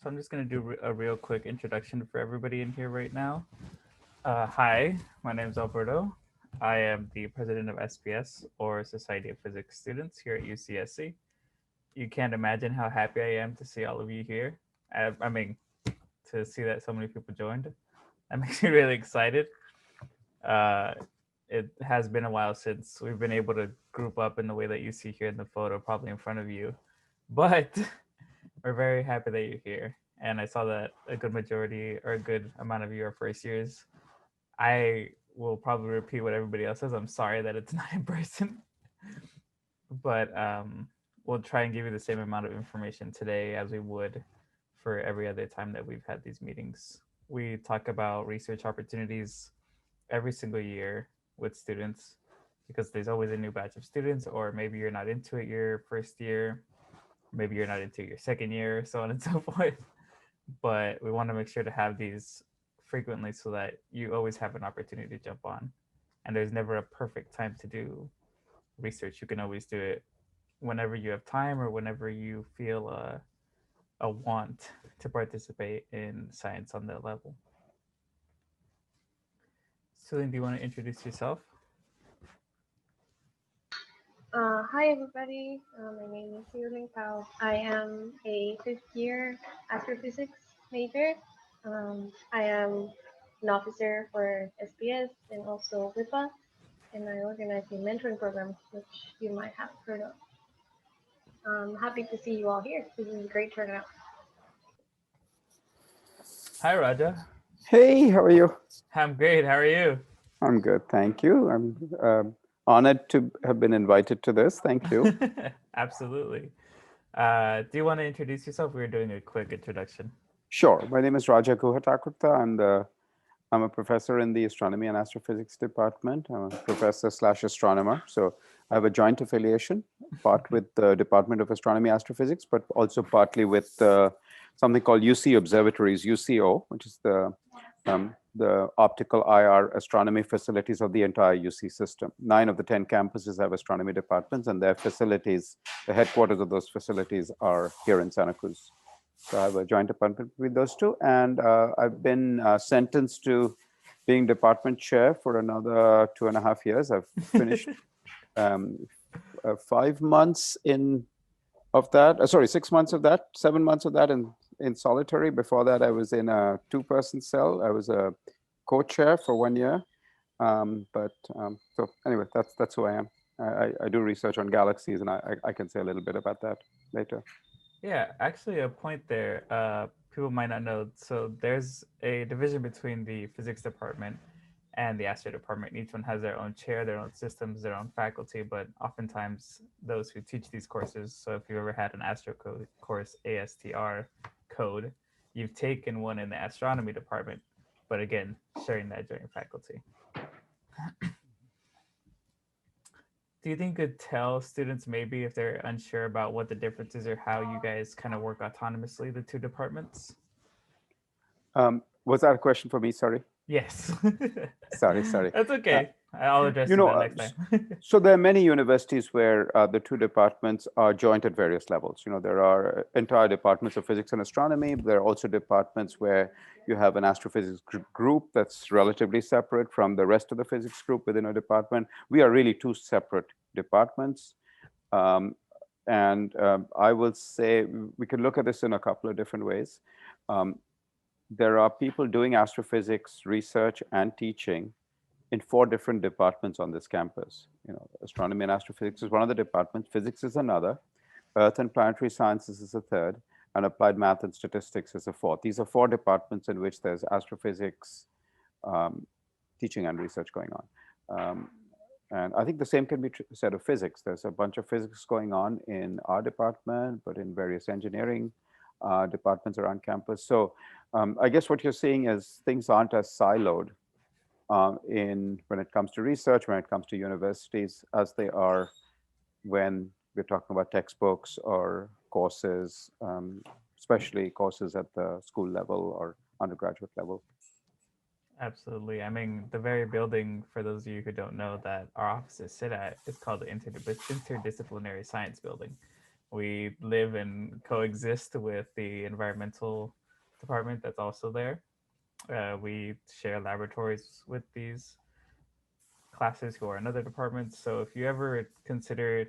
So I'm just going to do a real quick introduction for everybody in here right now. Hi, my name is Alberto. I am the president of SPS, or Society of Physics Students, here at UCSC. You can't imagine how happy I am to see all of you here. I mean, to see that so many people joined. That makes me really excited. Uh, it has been a while since we've been able to group up in the way that you see here in the photo, probably in front of you. But we're very happy that you're here. And I saw that a good majority or a good amount of you are first years. I will probably repeat what everybody else says. I'm sorry that it's not in person, but we'll try and give you the same amount of information today as we would for every other time that we've had these meetings. We talk about research opportunities every single year with students because there's always a new batch of students, or maybe you're not into it your first year, maybe you're not into your second year, so on and so forth. But we want to make sure to have these frequently so that you always have an opportunity to jump on. And there's never a perfect time to do research. You can always do it whenever you have time or whenever you feel a want to participate in science on that level. Celine, do you want to introduce yourself? Hi everybody, my name is Yuling Pao. I am a fifth year astrophysics major. I am an officer for SPS and also WIPA, and I organize a mentoring program, which you might have heard of. I'm happy to see you all here. This is a great turnout. Hi, Raja. Hey, how are you? I'm great. How are you? I'm good, thank you. I'm honored to have been invited to this. Thank you. Absolutely. Do you want to introduce yourself? We were doing a quick introduction. Sure. My name is Guha Thakurta. I'm a professor in the Astronomy and Astrophysics department. I'm a professor slash astronomer. So I have a joint affiliation, part with the Department of Astronomy and Astrophysics, but also partly with something called UC Observatories, UCO, which is the optical IR astronomy facilities of the entire UC system. 9 of the 10 campuses have astronomy departments, and their facilities, the headquarters of those facilities are here in Santa Cruz. So I have a joint appointment with those two, and I've been sentenced to being department chair for another 2.5 years. I've finished 5 months in of that. Sorry, 6 months of that, 7 months of that in solitary. Before that, I was in a 2-person cell. I was a co-chair for 1 year. So anyway, that's who I am. I do research on galaxies, and I can say a little bit about that later. Yeah, actually, a point there. People might not know. So there's a division between the physics department and the astro department. Each one has their own chair, their own systems, their own faculty. But oftentimes, those who teach these courses. So if you've ever had an astro course, ASTR code, you've taken one in the astronomy department. But again, sharing that joint faculty. Do you think you could tell students maybe if they're unsure about what the difference is or how you guys kind of work autonomously, the two departments? Was that a question for me? Sorry. Yes. Sorry. That's okay. I'll address You you know, that next time. so there are many universities where the two departments are joint at various levels. You know, there are entire departments of physics and astronomy. There are also departments where you have an astrophysics group that's relatively separate from the rest of the physics group within a department. We are really two separate departments. I will say we can look at this in a couple of different ways. There are people doing astrophysics research and teaching in 4 different departments on this campus. You know, astronomy and astrophysics is one of the departments, physics is another, earth and planetary sciences is a third, and applied math and statistics is a fourth. These are 4 departments in which there's astrophysics teaching and research going on. And I think the same can be said of physics. There's a bunch of physics going on in our department, but in various engineering departments around campus. So I guess what you're seeing is things aren't as siloed when it comes to research, when it comes to universities, as they are when we're talking about textbooks or courses, especially courses at the school level or undergraduate level. Absolutely. I mean, the very building, for those of you who don't know, that our offices sit at is called the Interdisciplinary Science Building. We live and coexist with the environmental department that's also there. We share laboratories with these classes who are in other departments. So if you ever consider,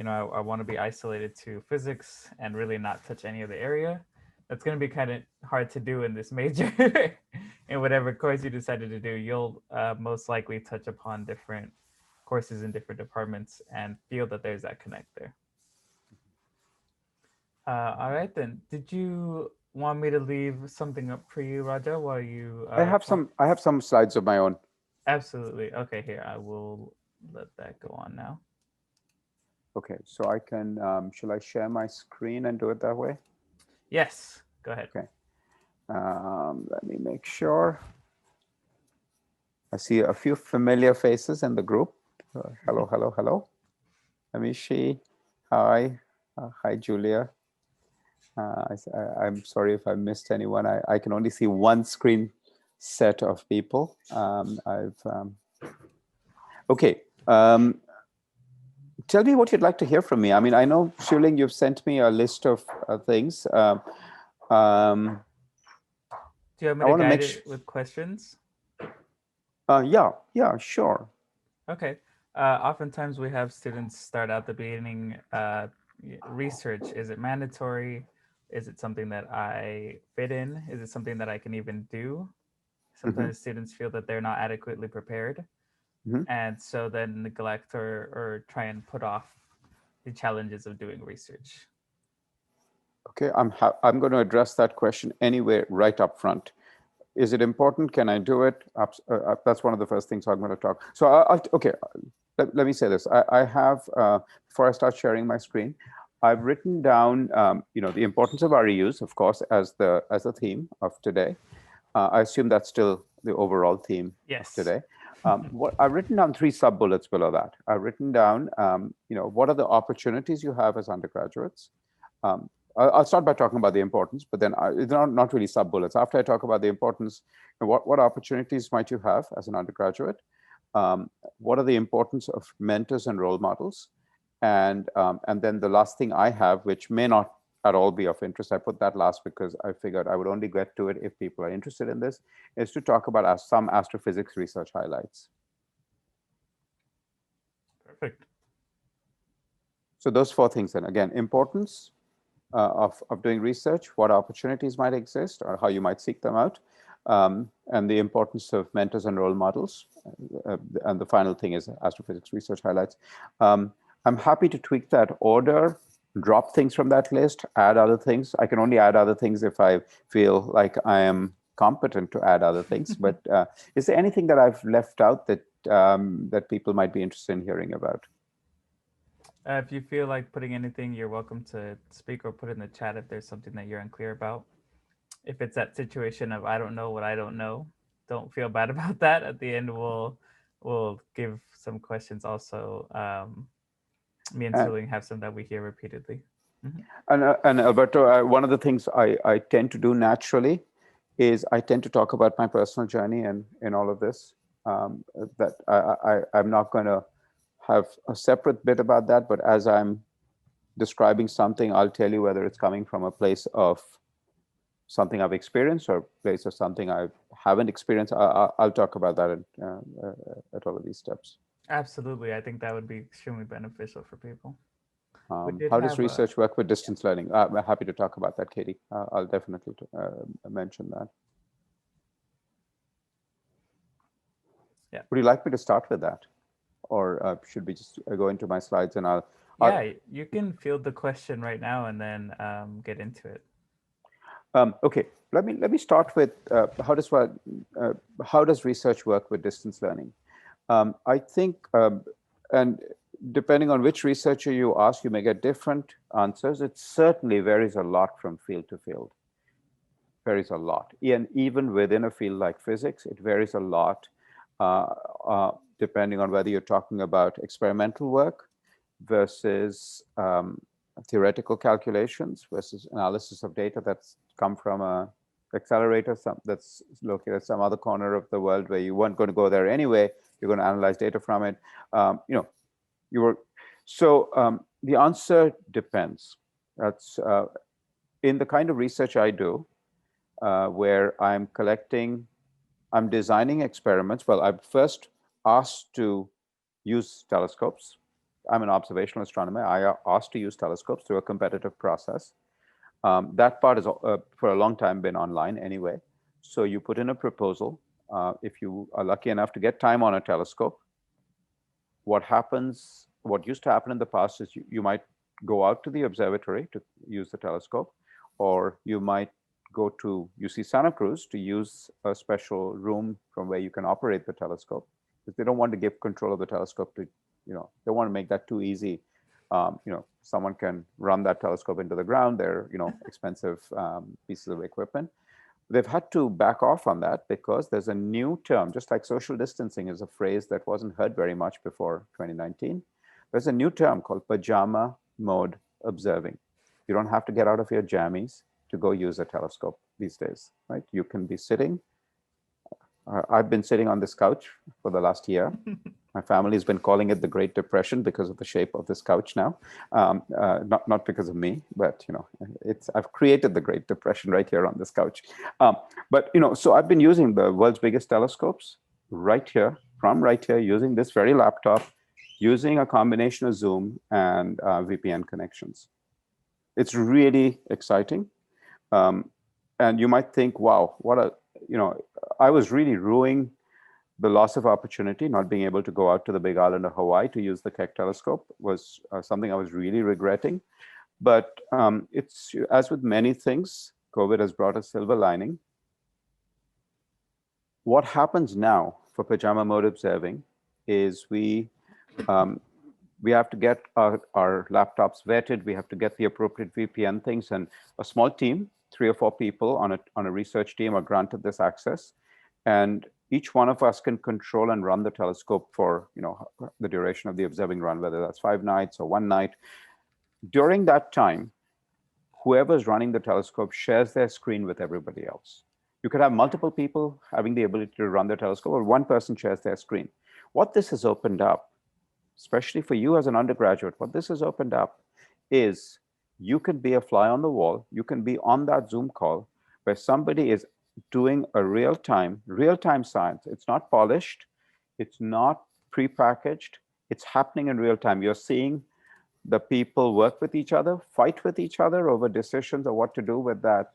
I want to be isolated to physics and really not touch any other area, that's going to be kind of hard to do in this major. In whatever course you decided to do, you'll most likely touch upon different courses in different departments and feel that there's that connect there. All right, then. Did you want me to leave something up for you, Raja, while you I have some slides of my own. Absolutely. Okay, here, I will let that go on now. Okay, so I can, shall I share my screen and do it that way? Yes, go ahead. Okay. Let me make sure. I see a few familiar faces in the group. Hello, hello, hello. Amishi, hi. Hi, Julia. I'm sorry if I missed anyone. I can only see one screen set of people. Okay. Tell me what you'd like to hear from me. I mean, I know, Shuling, you've sent me a list of things. Do you want me to guide it with questions? Yeah, sure. Okay. Oftentimes we have students start out the beginning, research. Is it mandatory? Is it something that I fit in? Is it something that I can even do? Sometimes students feel that they're not adequately prepared. And so then neglect or try and put off the challenges of doing research. Okay, I'm going to address that question anyway right up front. Is it important? Can I do it? That's one of the first things I'm going to talk. So okay, let me say this. I have, before I start sharing my screen, I've written down, the importance of REUs, of course, as the theme of today. I assume that's still the overall theme of today. What I've written down 3 sub-bullets below that. I've written down, what are the opportunities you have as undergraduates? I'll start by talking about the importance, but then it's not really sub-bullets. After I talk about the importance, what opportunities might you have as an undergraduate? What are the importance of mentors and role models? And then the last thing I have, which may not at all be of interest, I put that last because I figured I would only get to it if people are interested in this, is to talk about some astrophysics research highlights. Perfect. So those 4 things then. Again, importance of doing research, what opportunities might exist or how you might seek them out, and the importance of mentors and role models. And the final thing is astrophysics research highlights. I'm happy to tweak that order, drop things from that list, add other things. I can only add other things if I feel like I am competent to add other things. But is there anything that I've left out that that people might be interested in hearing about? If you feel like putting anything, you're welcome to speak or put in the chat if there's something that you're unclear about. If it's that situation of I don't know what I don't know, don't feel bad about that. At the end, we'll give some questions also. Me and Suling have some that we hear repeatedly. And Alberto, one of the things I tend to do naturally is I tend to talk about my personal journey and in all of this. That I'm not going to have a separate bit about that, but as I'm describing something, I'll tell you whether it's coming from a place of something I've experienced or a place of something I haven't experienced. I'll talk about that at all of these steps. Absolutely. I think that would be extremely beneficial for people. How does research work with distance learning? I'm happy to talk about that, Katie. I'll definitely mention that. Yeah. Would you like me to start with that? Or should we just go into my slides and I'll... Yeah, you can field the question right now and then get into it. Okay, let me start with how does research work with distance learning? I think, and depending on which researcher you ask, you may get different answers. It certainly varies a lot from field to field. Varies a lot, and even within a field like physics, it varies a lot, depending on whether you're talking about experimental work versus theoretical calculations versus analysis of data that's come from a accelerator that's located at some other corner of the world where you weren't going to go there anyway. You're going to analyze data from it. The answer depends. That's in the kind of research I do, where I'm designing experiments. Well, I'm first asked to use telescopes. I'm an observational astronomer. I asked to use telescopes through a competitive process. That part is for a long time been online anyway. So you put in a proposal. If you are lucky enough to get time on a telescope, what used to happen in the past is you might go out to the observatory to use the telescope, or you might go to UC Santa Cruz to use a special room from where you can operate the telescope, because they don't want to give control of the telescope to, they want to make that too easy. Someone can run that telescope into the ground. They're, expensive pieces of equipment. They've had to back off on that because there's a new term, just like social distancing is a phrase that wasn't heard very much before 2019. There's a new term called pajama mode observing. You don't have to get out of your jammies to go use a telescope these days, right? You can be sitting. I've been sitting on this couch for the last year. My family has been calling it the Great Depression because of the shape of this couch now. Not because of me, but I've created the Great Depression right here on this couch. So I've been using the world's biggest telescopes right here, using this very laptop, using a combination of Zoom and VPN connections. It's really exciting. And you might think, wow, I was really ruining the loss of opportunity. Not being able to go out to the big island of Hawaii to use the Keck telescope was something I was really regretting. But it's, as with many things, COVID has brought a silver lining. What happens now for pajama mode observing is we have to get our laptops vetted. We have to get the appropriate VPN things, and a small team, 3 or 4 people on a research team, are granted this access. And each one of us can control and run the telescope for the duration of the observing run, whether that's 5 nights or 1 night. During that time, whoever's running the telescope shares their screen with everybody else. You could have multiple people having the ability to run the telescope, or one person shares their screen. What this has opened up, especially for you as an undergraduate, what this has opened up is you can be a fly on the wall. You can be on that Zoom call where somebody is doing a real-time science. It's not polished. It's not prepackaged. It's happening in real time. You're seeing the people work with each other, fight with each other over decisions of what to do with that,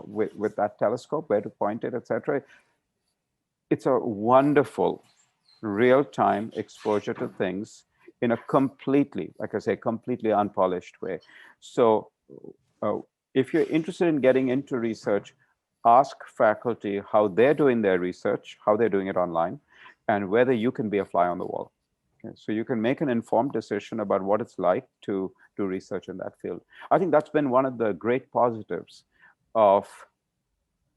with that telescope, where to point it, etc. It's a wonderful real-time exposure to things in a completely, like I say, completely unpolished way. So if you're interested in getting into research, ask faculty how they're doing their research, how they're doing it online, and whether you can be a fly on the wall. Okay, so you can make an informed decision about what it's like to do research in that field. I think that's been one of the great positives of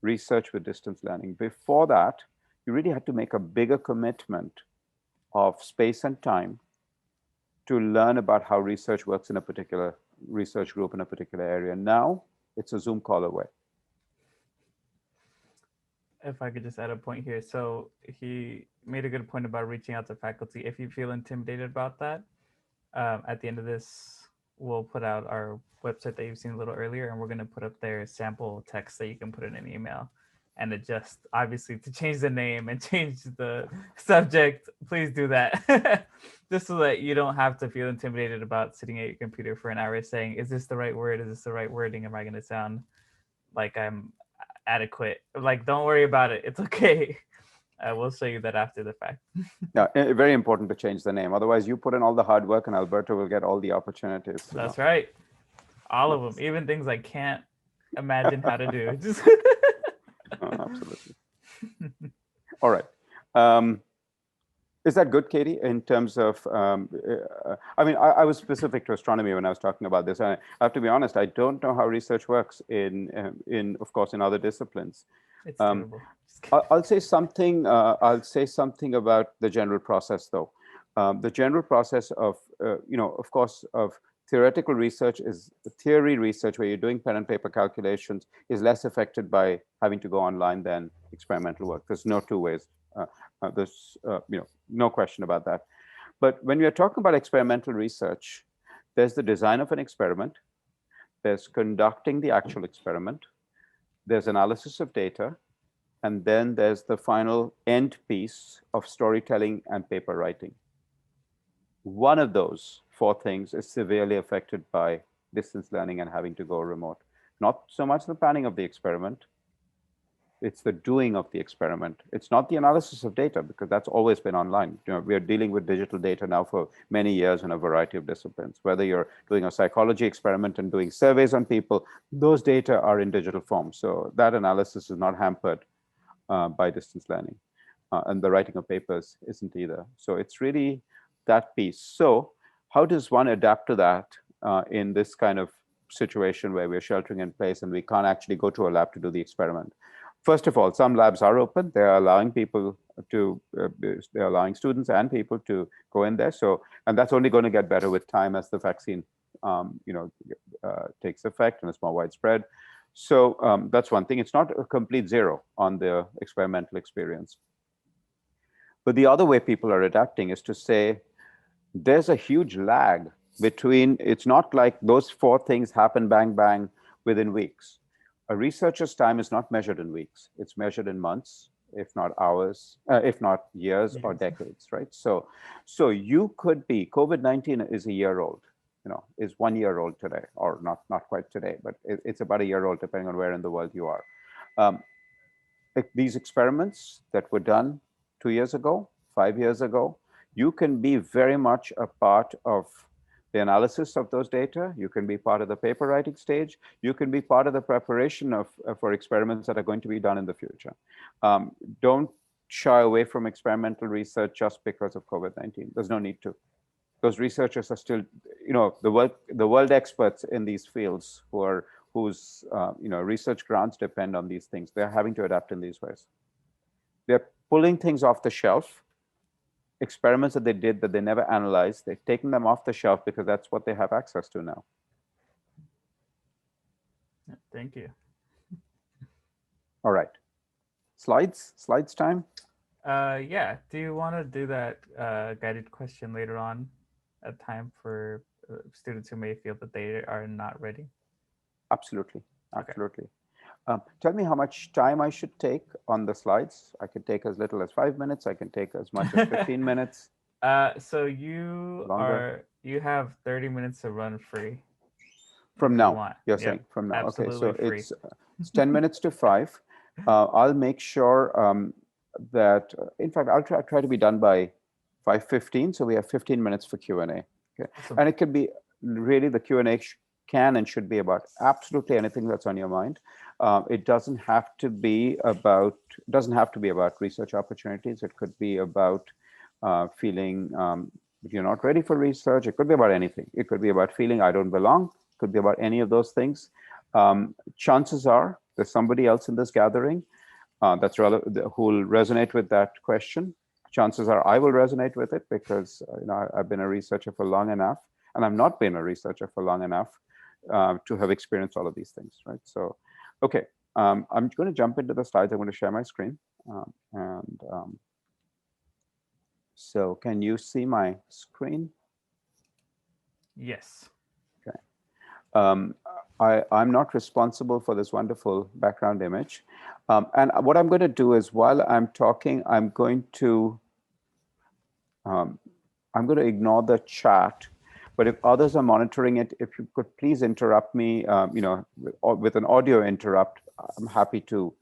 research with distance learning. Before that, you really had to make a bigger commitment of space and time to learn about how research works in a particular research group in a particular area. Now, it's a Zoom call away. If I could just add a point here. So he made a good point about reaching out to faculty. If you feel intimidated about that, at the end of this, we'll put out our website that you've seen a little earlier, and we're going to put up there sample text that you can put in an email and adjust, obviously, to change the name and change the subject. Please do that. Just so that you don't have to feel intimidated about sitting at your computer for an hour saying, is this the right word? Is this the right wording? Am I going to sound like I'm adequate? Like, don't worry about it. It's okay. We'll show you that after the fact. Yeah, very important to change the name. Otherwise, you put in all the hard work and Alberto will get all the opportunities. That's right. All of them, even things I can't imagine how to do. Absolutely. All right. Is that good, Katie, in terms of, I mean, I was specific to astronomy when I was talking about this. I have to be honest, I don't know how research works of course, in other disciplines. It's terrible. I'll say something about the general process, though. The general process of, of course, of theoretical research theory research, where you're doing pen and paper calculations, is less affected by having to go online than experimental work. There's no two ways. There's no question about that. But when we are talking about experimental research, there's the design of an experiment, There's conducting the actual experiment. There's analysis of data. And then there's the final end piece of storytelling and paper writing. One of those four things is severely affected by distance learning and having to go remote. Not so much the planning of the experiment, it's the doing of the experiment. It's not the analysis of data, because that's always been online. We are dealing with digital data now for many years in a variety of disciplines. Whether you're doing a psychology experiment and doing surveys on people, those data are in digital form. So that analysis is not hampered by distance learning. And the writing of papers isn't either. So it's really that piece. So how does one adapt to that in this kind of situation where we're sheltering in place and we can't actually go to a lab to do the experiment? First of all, some labs are open. They're allowing people to, they're allowing students and people to go in there. So, and that's only going to get better with time as the vaccine, takes effect and it's more widespread. So that's one thing. It's not a complete zero on the experimental experience. But the other way people are adapting is to say, there's a huge lag between, it's not like those four things happen bang, bang within weeks. A researcher's time is not measured in weeks. It's measured in months, if not hours, if not years or decades, right? So you could be, COVID-19 is a year old, is 1 year old today, or not quite today, but it's about a year old, depending on where in the world you are. These experiments that were done 2 years ago, 5 years ago, you can be very much a part of the analysis of those data. You can be part of the paper writing stage. You can be part of the preparation for experiments that are going to be done in the future. Don't shy away from experimental research just because of COVID-19. There's no need to. Those researchers are still, the world experts in these fields whose research grants depend on these things. They're having to adapt in these ways. They're pulling things off the shelf. Experiments that they did that they never analyzed, they've taken them off the shelf because that's what they have access to now. Thank you. All right. Slides time? Yeah. Do you want to do that guided question later on at time for students who may feel that they are not ready? Absolutely. Absolutely. Okay. Tell me how much time I should take on the slides. I can take as little as 5 minutes. I can take as much as 15 minutes. So you have 30 minutes to run free. From now, you're saying from now. Okay, so free. It's 10 minutes to 5. I'll make sure that, in fact, I'll try to be done by 5:15. So we have 15 minutes for Q&A. Okay, awesome. And it could be really the Q&A can and should be about absolutely anything that's on your mind. It doesn't have to be about research opportunities. It could be about feeling you're not ready for research. It could be about anything. It could be about feeling I don't belong. It could be about any of those things. Chances are there's somebody else in this gathering who will resonate with that question. Chances are I will resonate with it because I've been a researcher for long enough, and I've not been a researcher for long enough to have experienced all of these things, right? So, okay, I'm going to jump into the slides. I'm going to share my screen. So can you see my screen? Yes. Okay. I'm not responsible for this wonderful background image. And what I'm going to do is, while I'm talking, I'm going to ignore the chat. But if others are monitoring it, if you could please interrupt me, with an audio interrupt, I'm happy to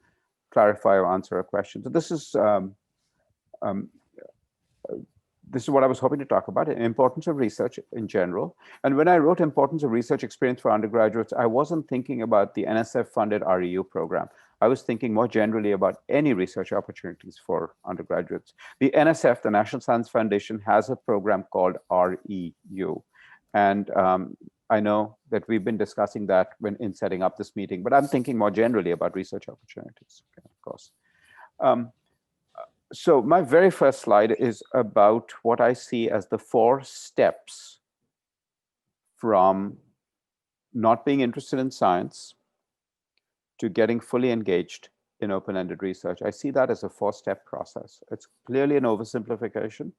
clarify or answer a question. So this is what I was hoping to talk about: the importance of research in general. And when I wrote importance of research experience for undergraduates, I wasn't thinking about the NSF-funded REU program. I was thinking more generally about any research opportunities for undergraduates. The NSF, the National Science Foundation, has a program called REU. And I know that we've been discussing that in setting up this meeting, but I'm thinking more generally about research opportunities, okay, of course. So my very first slide is about what I see as the 4 steps from not being interested in science to getting fully engaged in open-ended research. I see that as a 4-step process. It's clearly an oversimplification.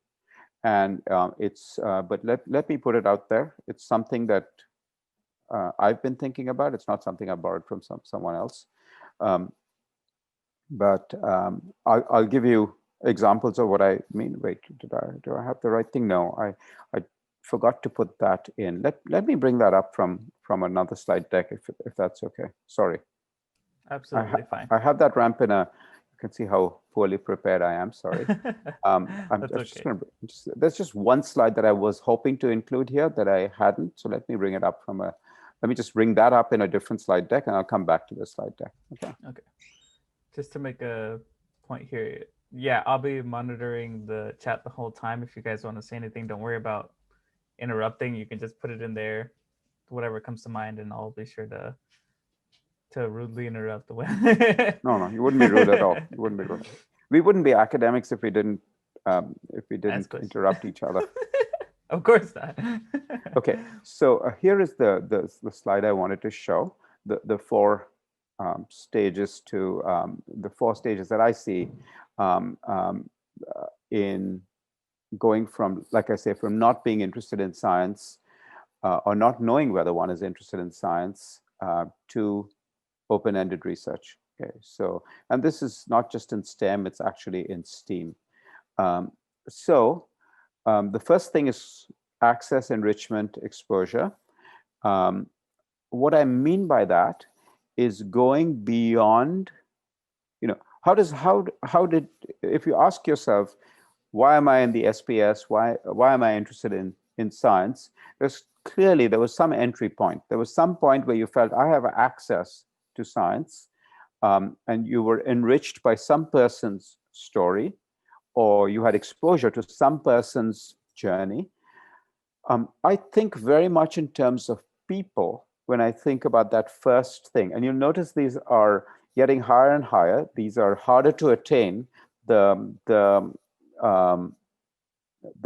And but let me put it out there. It's something that I've been thinking about. It's not something I borrowed from someone else. Um, but I'll give you examples of what I mean. Wait, do I have the right thing? No, I forgot to put that in. Let me bring that up from another slide deck if that's okay. Sorry. Absolutely fine. I have that ramp in a. You can see how poorly prepared I am. Sorry. That's just okay. going to. There's just one slide that I was hoping to include here that I hadn't. So let me bring it up from a. Let me just bring that up in a different slide deck, and I'll come back to the slide deck. Okay. Okay. Just to make a point here, yeah, I'll be monitoring the chat the whole time. If you guys want to say anything, don't worry about interrupting. You can just put it in there, whatever comes to mind, and I'll be sure to rudely interrupt the way. No, you wouldn't be rude at all. You wouldn't be rude. We wouldn't be academics if we didn't interrupt each other. Of course not. Okay, so here is the slide I wanted to show. The four stages to the four stages that I see in going from, like I say, from not being interested in science or not knowing whether one is interested in science to open-ended research. Okay, so, and this is not just in STEM, it's actually in STEAM. The first thing is access, enrichment, exposure. What I mean by that is going beyond, how did, if you ask yourself, why am I in the SPS? Why am I interested in science? There was some entry point. There was some point where you felt I have access to science, and you were enriched by some person's story, or you had exposure to some person's journey. I think very much in terms of people when I think about that first thing. And you'll notice these are getting higher and higher. These are harder to attain the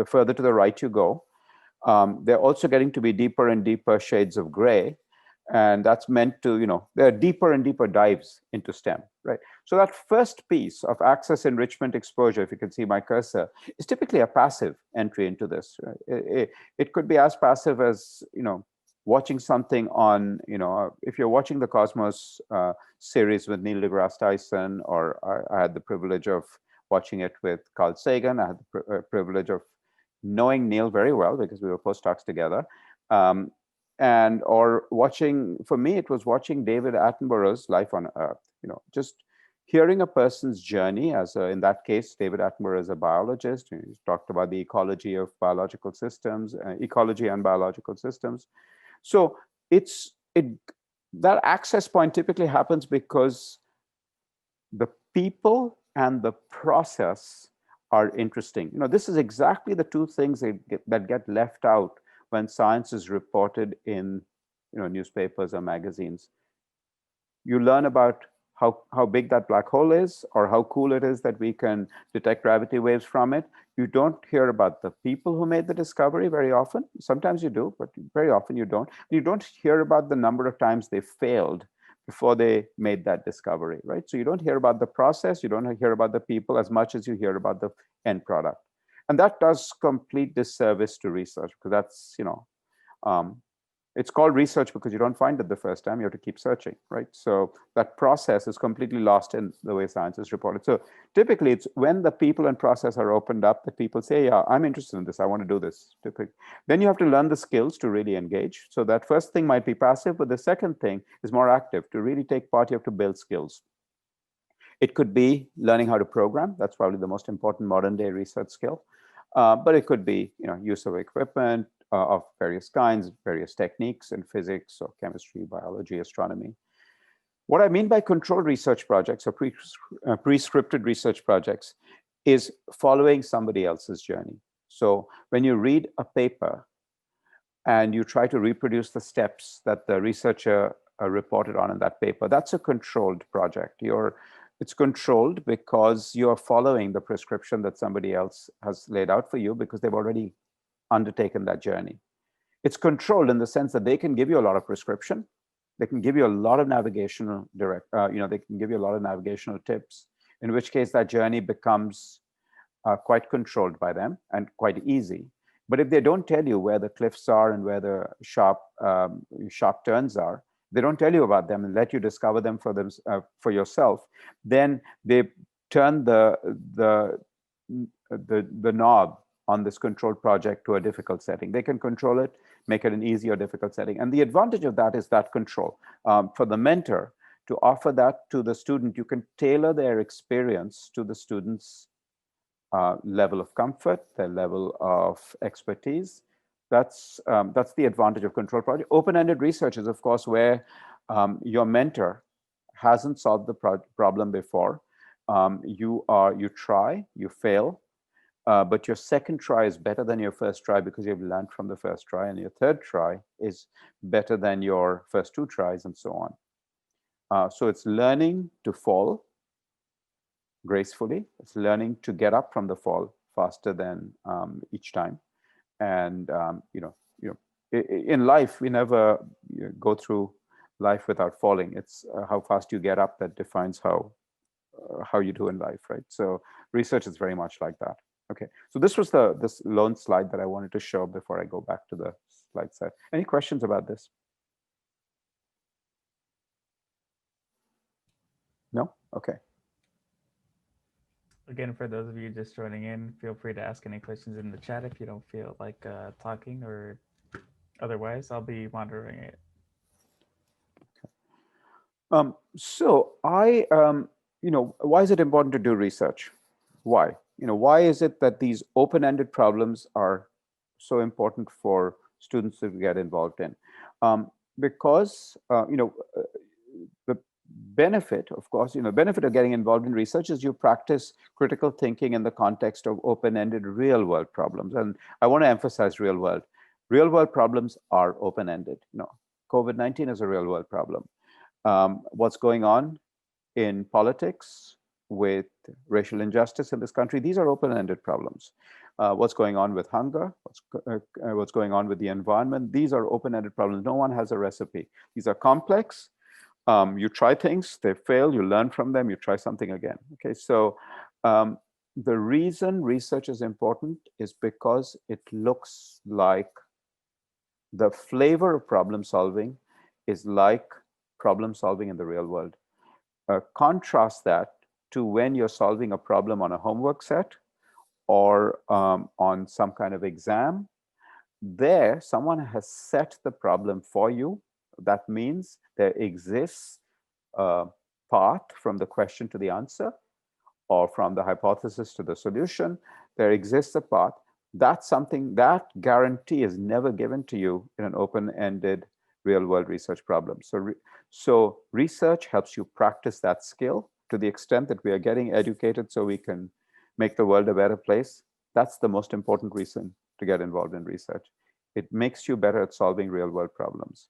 further to the right you go. They're also getting to be deeper and deeper shades of gray. And that's meant to, there are deeper and deeper dives into STEM, right? So that first piece of access, enrichment, exposure, if you can see my cursor, is typically a passive entry into this. Right? It could be as passive as, watching something on, if you're watching the Cosmos series with Neil deGrasse Tyson, or I had the privilege of watching it with Carl Sagan. I had the privilege of knowing Neil very well because we were postdocs together. Or watching, for me, it was watching David Attenborough's Life on Earth, just hearing a person's journey in that case, David Attenborough is a biologist. He talked about the ecology of biological systems, ecology and biological systems. So that access point typically happens because the people and the process are interesting. This is exactly the two things that get left out when science is reported in newspapers or magazines. You learn about how big that black hole is, or how cool it is that we can detect gravity waves from it. You don't hear about the people who made the discovery very often. Sometimes you do, but very often you don't. You don't hear about the number of times they failed before they made that discovery, right? So you don't hear about the process, you don't hear about the people as much as you hear about the end product. And that does complete disservice to research, because that's, it's called research because you don't find it the first time, you have to keep searching, right? So that process is completely lost in the way science is reported. So typically it's when the people and process are opened up that people say, yeah, I'm interested in this, I want to do this. Then you have to learn the skills to really engage. So that first thing might be passive, but the second thing is more active. To really take part, you have to build skills. It could be learning how to program. That's probably the most important modern day research skill. But it could be, use of equipment of various kinds, various techniques in physics or chemistry, biology, astronomy. What I mean by controlled research projects or pre-scripted research projects is following somebody else's journey. So when you read a paper and you try to reproduce the steps that the researcher reported on in that paper, that's a controlled project. It's controlled because you're following the prescription that somebody else has laid out for you because they've already undertaken that journey. It's controlled in the sense that they can give you a lot of prescription. They can give you a lot of navigational they can give you a lot of navigational tips, in which case that journey becomes quite controlled by them and quite easy. But if they don't tell you where the cliffs are and where the sharp turns are, they don't tell you about them and let you discover them for yourself, then they turn the knob on this controlled project to a difficult setting. They can control it, make it an easy or difficult setting. And the advantage of that is that control. For the mentor to offer that to the student, you can tailor their experience to the student's level of comfort, their level of expertise. That's the advantage of control project. Open-ended research is, of course, where your mentor hasn't solved the problem before. You try, you fail, but your second try is better than your first try because you've learned from the first try, and your third try is better than your first two tries, and so on. So it's learning to fall gracefully. It's learning to get up from the fall faster than each time. And in life, we never go through life without falling. It's how fast you get up that defines how you do in life, right? So research is very much like that. Okay, so this was this lone slide that I wanted to show before I go back to the slide set. Any questions about this? No? Okay. Again, for those of you just joining in, feel free to ask any questions in the chat if you don't feel like talking, or otherwise I'll be monitoring it. So why is it important to do research? Why? Why is it that these open-ended problems are so important for students to get involved in? Because the benefit, of course, benefit of getting involved in research is you practice critical thinking in the context of open-ended real-world problems. And I want to emphasize real-world. Real-world problems are open-ended. COVID-19 is a real-world problem. What's going on in politics with racial injustice in this country, these are open-ended problems. What's going on with hunger, what's going on with the environment, these are open-ended problems. No one has a recipe. These are complex. You try things, they fail, you learn from them, you try something again. Okay, so the reason research is important is because it looks like the flavor of problem solving is like problem solving in the real world. Contrast that to when you're solving a problem on a homework set or on some kind of exam. There, someone has set the problem for you. That means there exists a path from the question to the answer, or from the hypothesis to the solution. There exists a path. That's something, that guarantee is never given to you in an open-ended real-world research problem. So research helps you practice that skill to the extent that we are getting educated so we can make the world a better place. That's the most important reason to get involved in research. It makes you better at solving real-world problems.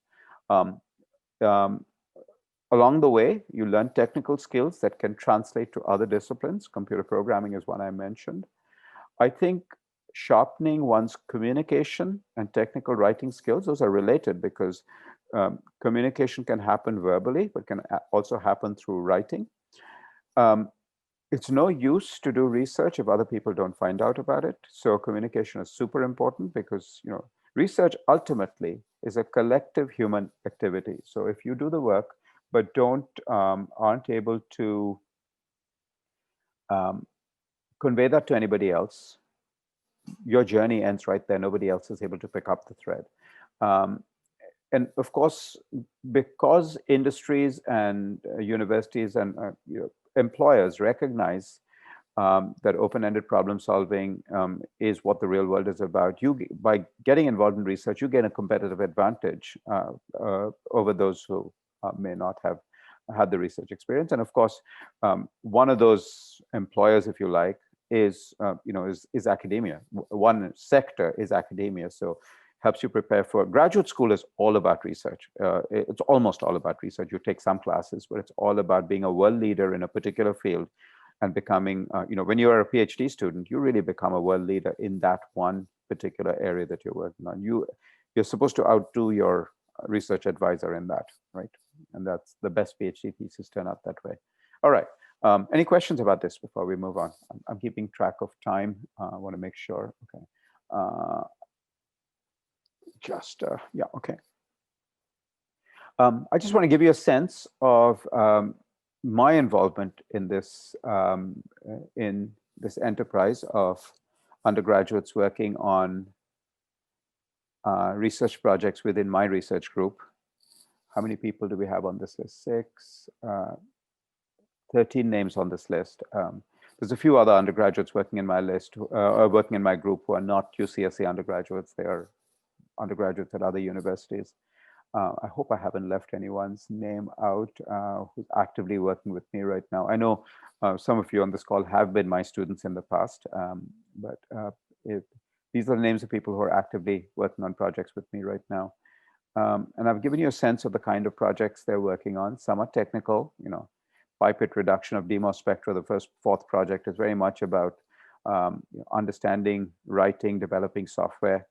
Along the way, you learn technical skills that can translate to other disciplines. Computer programming is one I mentioned. I think sharpening one's communication and technical writing skills, those are related, because communication can happen verbally, but can also happen through writing. It's no use to do research if other people don't find out about it. So communication is super important, because research ultimately is a collective human activity. So if you do the work but aren't able to convey that to anybody else, your journey ends right there. Nobody else is able to pick up the thread. And of course, because industries and universities and employers recognize that open-ended problem solving is what the real world is about, by getting involved in research, you gain a competitive advantage over those who may not have had the research experience. And of course, one of those employers, if you like, is academia. One sector is academia. So helps you prepare for graduate school. Is all about research. It's almost all about research. You take some classes, but it's all about being a world leader in a particular field and becoming, when you are a PhD student, you really become a world leader in that one particular area that you're working on. You're supposed to outdo your research advisor in that, right? And that's the best PhD thesis turn out that way. All right. Any questions about this before we move on? I'm keeping track of time. I want to make sure. Okay. just, yeah, okay. I just want to give you a sense of my involvement in this enterprise of undergraduates working on research projects within my research group. How many people do we have on this list? 13 names on this list. There's a few other undergraduates working in my list, working in my group, who are not UCSC undergraduates. They are undergraduates at other universities. I hope I haven't left anyone's name out who's actively working with me right now. I know some of you on this call have been my students in the past, but these are the names of people who are actively working on projects with me right now. And I've given you a sense of the kind of projects they're working on. Some are technical, pipette reduction of DMOS spectra. The fourth project is very much about understanding, writing, developing software.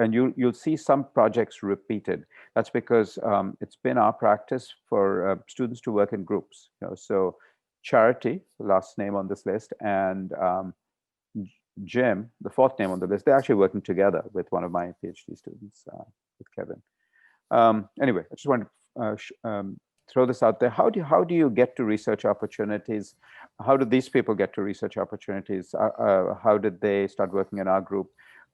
And you'll see some projects repeated. That's because it's been our practice for students to work in groups. So Charity, the last name on this list, and Jim, the fourth name on the list, they're actually working together with one of my PhD students, with Kevin. Anyway, I just want to throw this out there. How do you get to research opportunities? How do these people get to research opportunities? How did they start working in our group?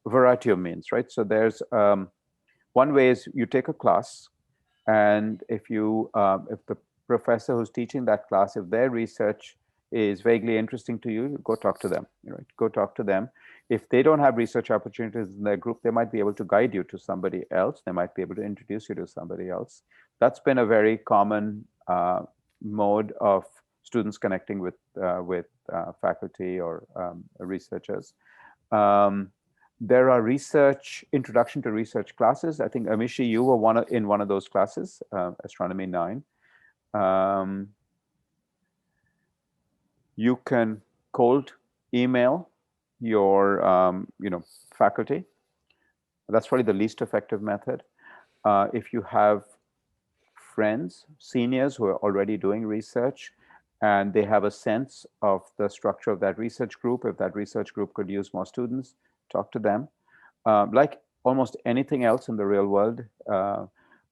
A variety of means, right? So there's one way is you take a class, and if the professor who's teaching that class, if their research is vaguely interesting to you, go talk to them. Right? Go talk to them. If they don't have research opportunities in their group, they might be able to guide you to somebody else. They might be able to introduce you to somebody else. That's been a very common mode of students connecting with faculty or researchers. There are introduction to research classes. I think, Amishi, you were in one of those classes, Astronomy 9. You can cold email your faculty. That's probably the least effective method. If you have friends, seniors who are already doing research, and they have a sense of the structure of that research group, if that research group could use more students, talk to them. Like almost anything else in the real world,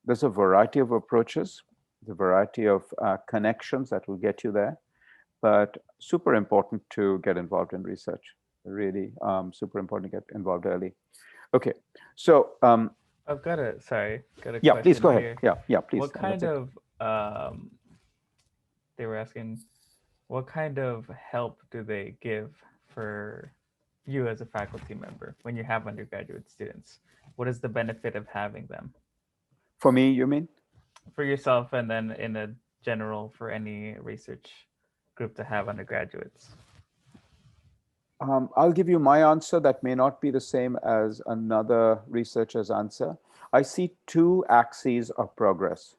there's a variety of approaches, the variety of connections that will get you there, but super important to get involved in research. Really super important to get involved early. Okay, so I've got a yeah, please go question ahead. here. Yeah, please. What kind of they were asking, what kind of help do they give for you as a faculty member when you have undergraduate students? What is the benefit of having them? For me, you mean? For yourself, and then in a general for any research group to have undergraduates. I'll give you my answer that may not be the same as another researcher's answer. I see two axes of progress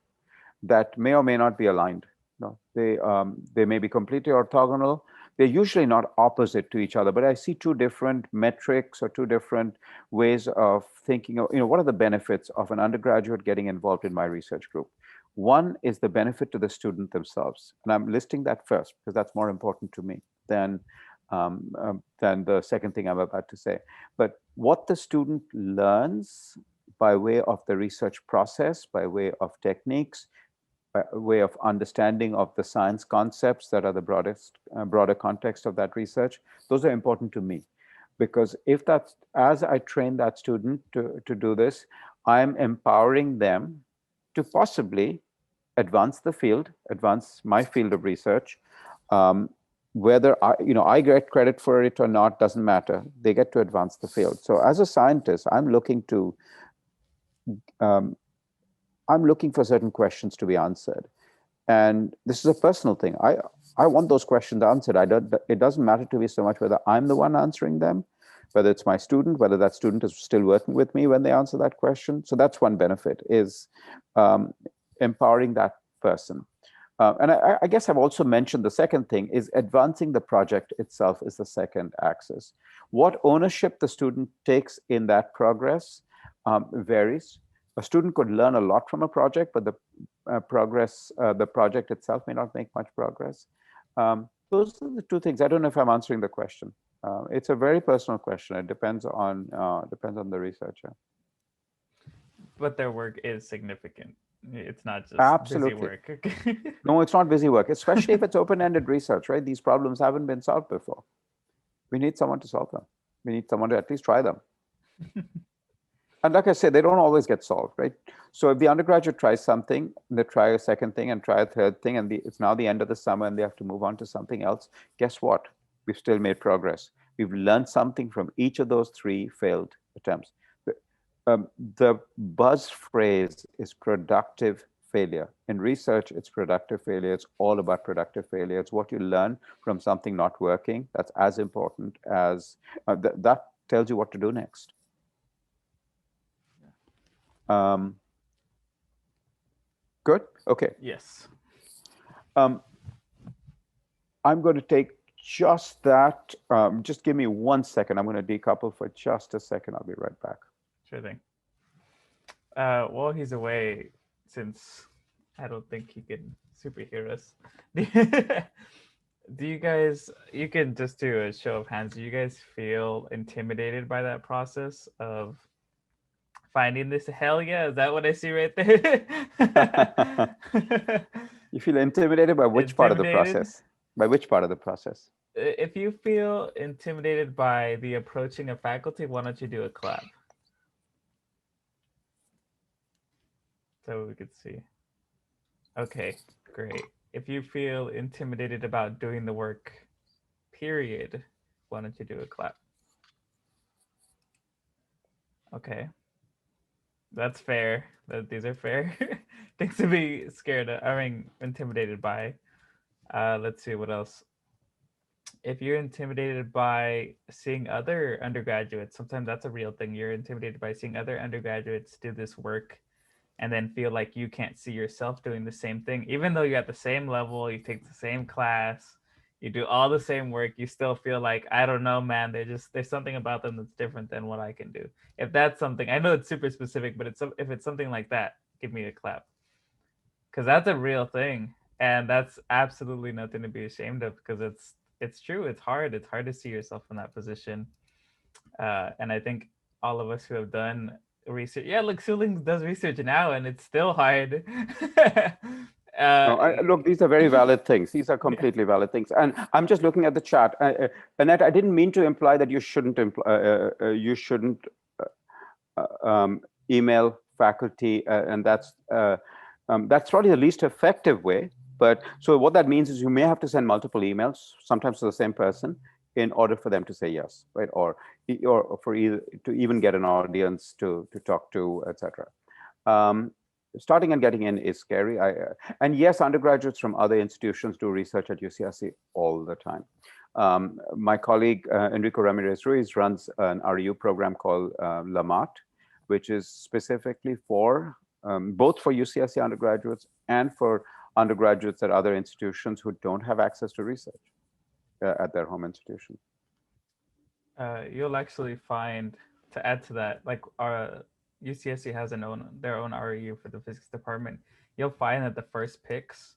that may or may not be aligned. No, they may be completely orthogonal. They're usually not opposite to each other, but I see two different metrics or two different ways of thinking of, what are the benefits of an undergraduate getting involved in my research group? One is the benefit to the student themselves. And I'm listing that first because that's more important to me than the second thing I'm about to say. But what the student learns by way of the research process, by way of techniques, by way of understanding of the science concepts that are the broader context of that research, those are important to me. Because as I train that student to do this, I'm empowering them to possibly advance my field of research. Whether I get credit for it or not doesn't matter. They get to advance the field. So as a scientist, I'm looking for certain questions to be answered. And this is a personal thing. I want those questions answered. It doesn't matter to me so much whether I'm the one answering them, whether it's my student, whether that student is still working with me when they answer that question. So that's one benefit, is empowering that person. And I guess I've also mentioned the second thing is advancing the project itself is the second axis. What ownership the student takes in that progress varies. A student could learn a lot from a project, but the project itself may not make much progress. Those are the two things. I don't know if I'm answering the question. It's a very personal question. It depends on the researcher. But their work is significant. It's not just busy Absolutely. work. No, it's not busy work, especially if it's open-ended research, right? These problems haven't been solved before. We need someone to solve them. We need someone to at least try them. And like I said, they don't always get solved, right? So if the undergraduate tries something, they try a second thing and try a third thing, and it's now the end of the summer and they have to move on to something else, guess what? We've still made progress. We've learned something from each of those 3 failed attempts. The buzz phrase is productive failure. In research, it's productive failure. It's all about productive failure. It's what you learn from something not working. That's as important as that tells you what to do next. Good? Okay. Yes. I'm going to take just that. Just give me 1 second. I'm going to decouple for just a second. I'll be right back. Sure thing. While he's away, since I don't think he can superhero us, do you guys, you can just do a show of hands, do you guys feel intimidated by that process of finding this? Hell yeah, is that what I see right there? You feel intimidated by which part of the process? By which part of the process? If you feel intimidated by the approaching of faculty, why don't you do a clap? So we could see. Okay, great. If you feel intimidated about doing the work, period, why don't you do a clap? Okay. That's fair. These are fair things to be scared of, I mean, intimidated by. Let's see what else. If you're intimidated by seeing other undergraduates, sometimes that's a real thing. You're intimidated by seeing other undergraduates do this work and then feel like you can't see yourself doing the same thing. Even though you're at the same level, you take the same class, you do all the same work, you still feel like, I don't know, man, there's something about them that's different than what I can do. If that's something, I know it's super specific, but if it's something like that, give me a clap. Because that's a real thing. And that's absolutely nothing to be ashamed of, because it's true. It's hard to see yourself in that position. And I think all of us who have done research, yeah, look, Suling does research now and it's still hard. Look, these are very valid things. These are completely valid things. And I'm just looking at the chat. Annette, I didn't mean to imply that you shouldn't email faculty, and that's probably the least effective way. But so what that means is you may have to send multiple emails, sometimes to the same person, in order for them to say yes, right? Or for either to even get an audience to talk to, etc. Starting and getting in is scary. And yes, undergraduates from other institutions do research at UCSC all the time. My colleague Enrico Ramirez Ruiz runs an REU program called LAMAT, which is specifically for both for UCSC undergraduates and for undergraduates at other institutions who don't have access to research at their home institution. You'll actually find, to add to that, like our UCSC has their own REU for the physics department. You'll find that the first picks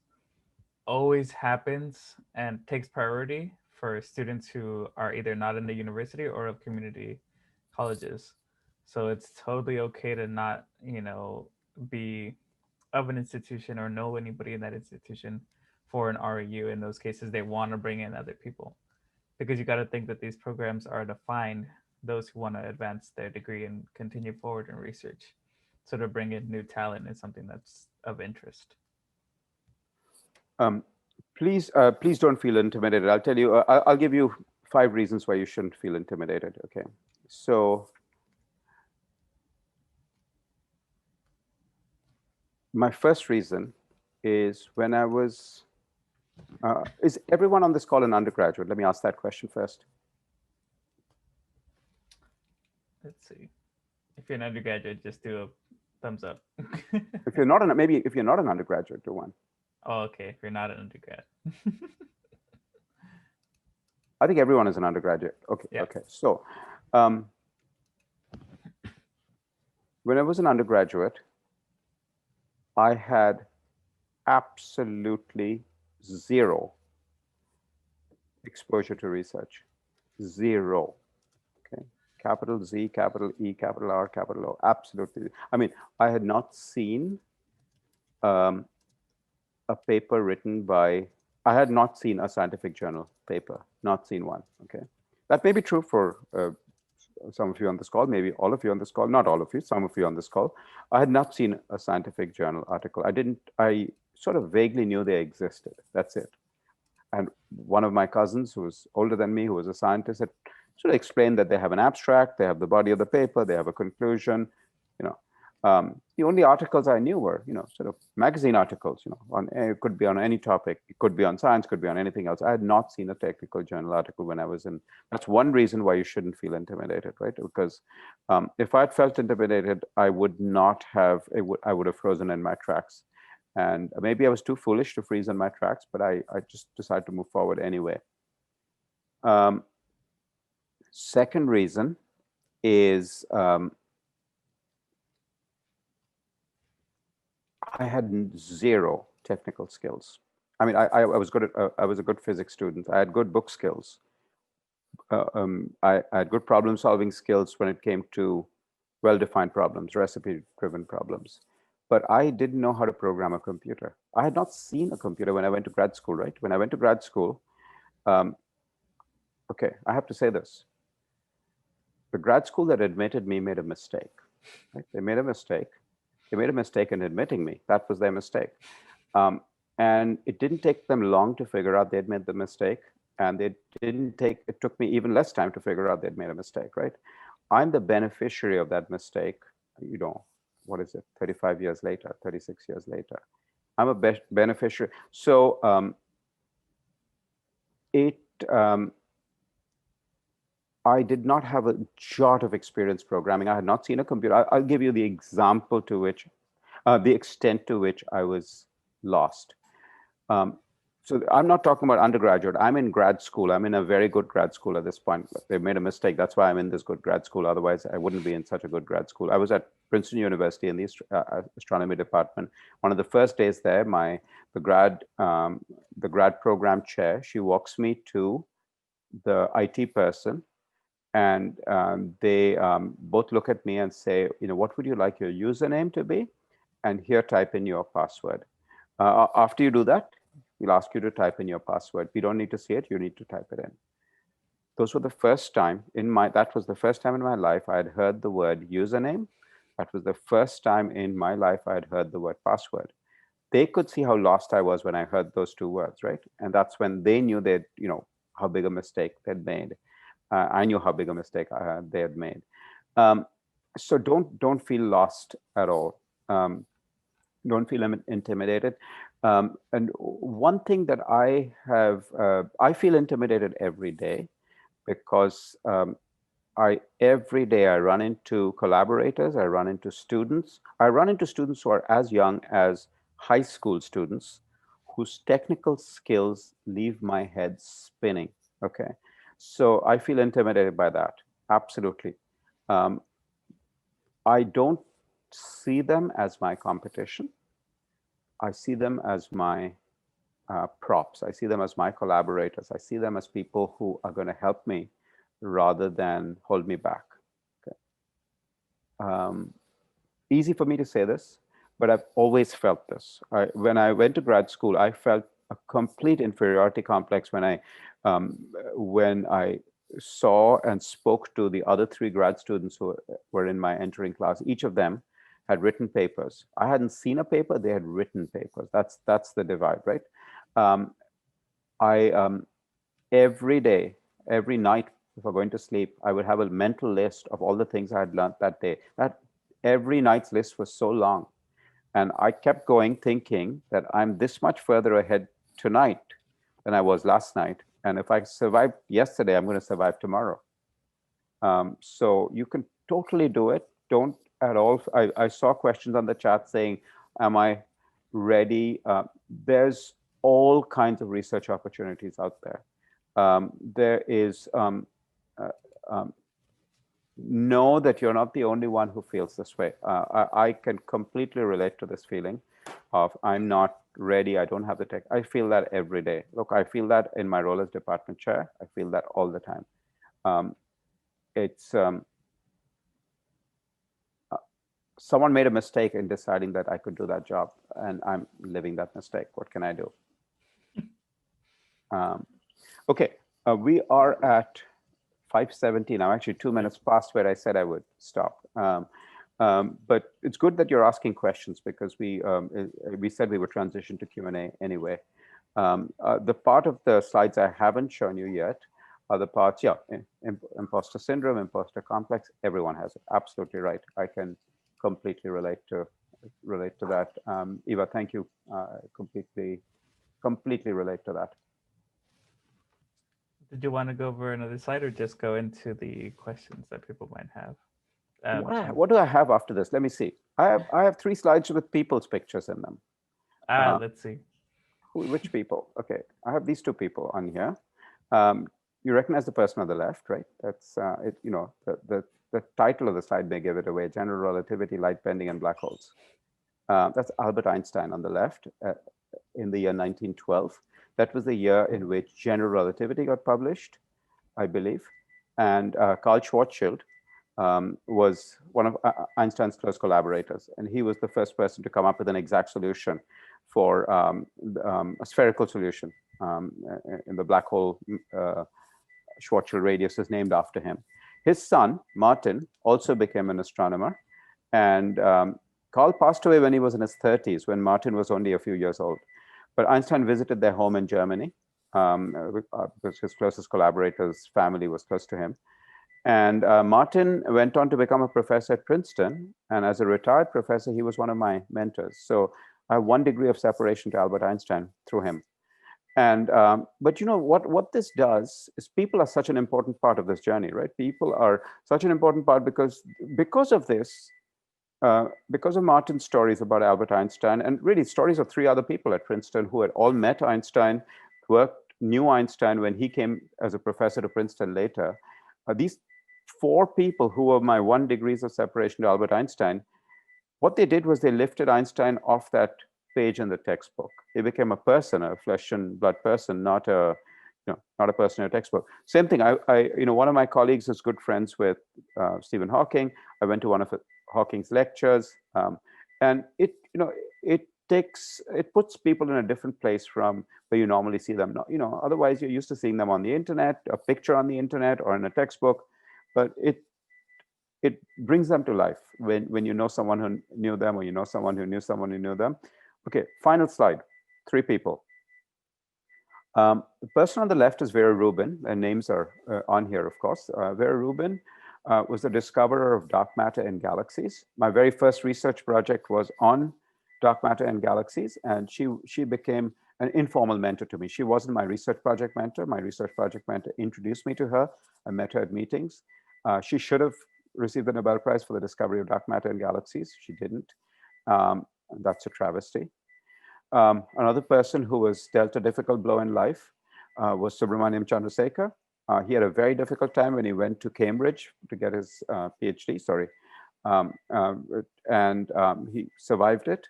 always happens and takes priority for students who are either not in the university or of community colleges. So it's totally okay to not, be of an institution or know anybody in that institution for an REU. In those cases, they want to bring in other people, because you got to think that these programs are to find those who want to advance their degree and continue forward in research. So to bring in new talent is something that's of interest. Please don't feel intimidated. I'll tell you, I'll give you 5 reasons why you shouldn't feel intimidated. Okay, so my first reason is when I was, is everyone on this call an undergraduate? Let me ask that question first. Let's see. If you're an undergraduate, just do a thumbs up. If you're not if you're not an undergraduate, do one. Oh, okay. If you're not an undergrad. I think everyone is an undergraduate. Okay. Yeah. Okay. So when I was an undergraduate, I had absolutely zero exposure to research. Zero. Okay. Capital Z, capital E, capital R, capital O. Absolutely. I mean, I had not seen um, a paper written by, I had not seen a scientific journal paper, not seen one. Okay. That may be true for some of you on this call, maybe all of you on this call, not all of you, some of you on this call. I had not seen a scientific journal article. I sort of vaguely knew they existed. That's it. And one of my cousins who was older than me, who was a scientist, had sort of explained that they have an abstract, they have the body of the paper, they have a conclusion. You know, the only articles I knew were, sort of magazine articles. On it could be on any topic, it could be on science, could be on anything else. I had not seen a technical journal article when I was in. That's one reason why you shouldn't feel intimidated, right? Because if I had felt intimidated, I would not have. I would have frozen in my tracks. And maybe I was too foolish to freeze in my tracks, but I just decided to move forward anyway. Second reason is I had zero technical skills. I mean, I was good at, I was a good physics student. I had good book skills. I had good problem solving skills when it came to well-defined problems, recipe-driven problems. But I didn't know how to program a computer. I had not seen a computer when I went to grad school, right? When I went to grad school, okay, I have to say this. The grad school that admitted me made a mistake. Right? They made a mistake. They made a mistake in admitting me. That was their mistake. And it didn't take them long to figure out they'd made the mistake. And it took me even less time to figure out they'd made a mistake, right? I'm the beneficiary of that mistake, what is it, 35 years later, 36 years later. I'm a beneficiary. So I did not have a jot of experience programming. I had not seen a computer. I'll give you the example to which, the extent to which I was lost. So I'm not talking about undergraduate. I'm in grad school. I'm in a very good grad school at this point. They made a mistake. That's why I'm in this good grad school. Otherwise, I wouldn't be in such a good grad school. I was at Princeton University in the astronomy department. One of the first days there, the grad program chair, she walks me to the IT person, and they both look at me and say, what would you like your username to be? And here, type in your password. After you do that, we'll ask you to type in your password. We don't need to see it. You need to type it in. Those were the first time that was the first time in my life I had heard the word username. That was the first time in my life I had heard the word password. They could see how lost I was when I heard those two words, right? And that's when they knew how big a mistake they'd made. I knew how big a mistake they had made. So don't feel lost at all. Don't feel intimidated. And one thing that I feel intimidated every day, because every day I run into collaborators, I run into students. I run into students who are as young as high school students whose technical skills leave my head spinning, okay? So I feel intimidated by that, absolutely. I don't see them as my competition. I see them as my props. I see them as my collaborators. I see them as people who are going to help me rather than hold me back. Okay. Easy for me to say this, but I've always felt this. When I went to grad school, I felt a complete inferiority complex when I saw and spoke to the other 3 grad students who were in my entering class. Each of them had written papers. I hadn't seen a paper, they had written papers. That's the divide, right? Every day, every night before going to sleep, I would have a mental list of all the things I had learned that day. That every night's list was so long. And I kept going thinking that I'm this much further ahead tonight than I was last night. And if I survived yesterday, I'm going to survive tomorrow. So you can totally do it. Don't at all. I saw questions on the chat saying, am I ready? There's all kinds of research opportunities out there. There is, know that you're not the only one who feels this way. I can completely relate to this feeling of I'm not ready, I don't have the tech. I feel that every day. Look, I feel that in my role as department chair. I feel that all the time. Um, it's uh, someone made a mistake in deciding that I could do that job, and I'm living that mistake. What can I do? Um, okay, we are at 5:17. I'm actually 2 minutes past where I said I would stop. But it's good that you're asking questions because we said we would transition to Q&A anyway. The part of the slides I haven't shown you yet are the parts, yeah, imposter syndrome, imposter complex. Everyone has it. Absolutely right. I can completely relate to that. Eva, thank you. Completely relate to that. Did you want to go over another slide or just go into the questions that people might have? What do I have after this? Let me see. I have 3 slides with people's pictures in them. Let's see. Which people? Okay, I have these 2 people on here. You recognize the person on the left, right? That's it. You know, the title of the slide may give it away: general relativity, light bending, and black holes. That's Albert Einstein on the left in the year 1912. That was the year in which general relativity got published, I believe. And Carl Schwarzschild was one of Einstein's close collaborators. And he was the first person to come up with an exact solution for a spherical solution in the black hole. Schwarzschild radius is named after him. His son, Martin, also became an astronomer. And Carl passed away when he was in his 30s, when Martin was only a few years old. But Einstein visited their home in Germany because his closest collaborator's family was close to him. And Martin went on to become a professor at Princeton. And as a retired professor, he was one of my mentors. So I have 1 degree of separation to Albert Einstein through him. And but you know what this does is people are such an important part of this journey, right? People are such an important part because of this, because of Martin's stories about Albert Einstein, and really stories of 3 other people at Princeton who had all met Einstein, knew Einstein when he came as a professor to Princeton later. These 4 people who were my 1 degrees of separation to Albert Einstein, what they did was they lifted Einstein off that page in the textbook. He became a person, a flesh and blood person, not a person in a textbook. Same thing. One of my colleagues is good friends with Stephen Hawking. I went to one of Hawking's lectures, and it puts people in a different place from where you normally see them. Otherwise you're used to seeing them on the internet, a picture on the internet, or in a textbook, but it brings them to life when you know someone who knew them, or you know someone who knew someone who knew them. Okay, final slide. 3 people. The person on the left is Vera Rubin. Their names are on here, of course. Vera Rubin was the discoverer of dark matter in galaxies. My very first research project was on dark matter and galaxies, and she became an informal mentor to me. She wasn't my research project mentor. My research project mentor introduced me to her. I met her at meetings. She should have received the Nobel Prize for the discovery of dark matter in galaxies. She didn't. That's a travesty. Another person who was dealt a difficult blow in life was Subramaniam Chandrasekhar. He had a very difficult time when he went to Cambridge to get his PhD, and he survived it.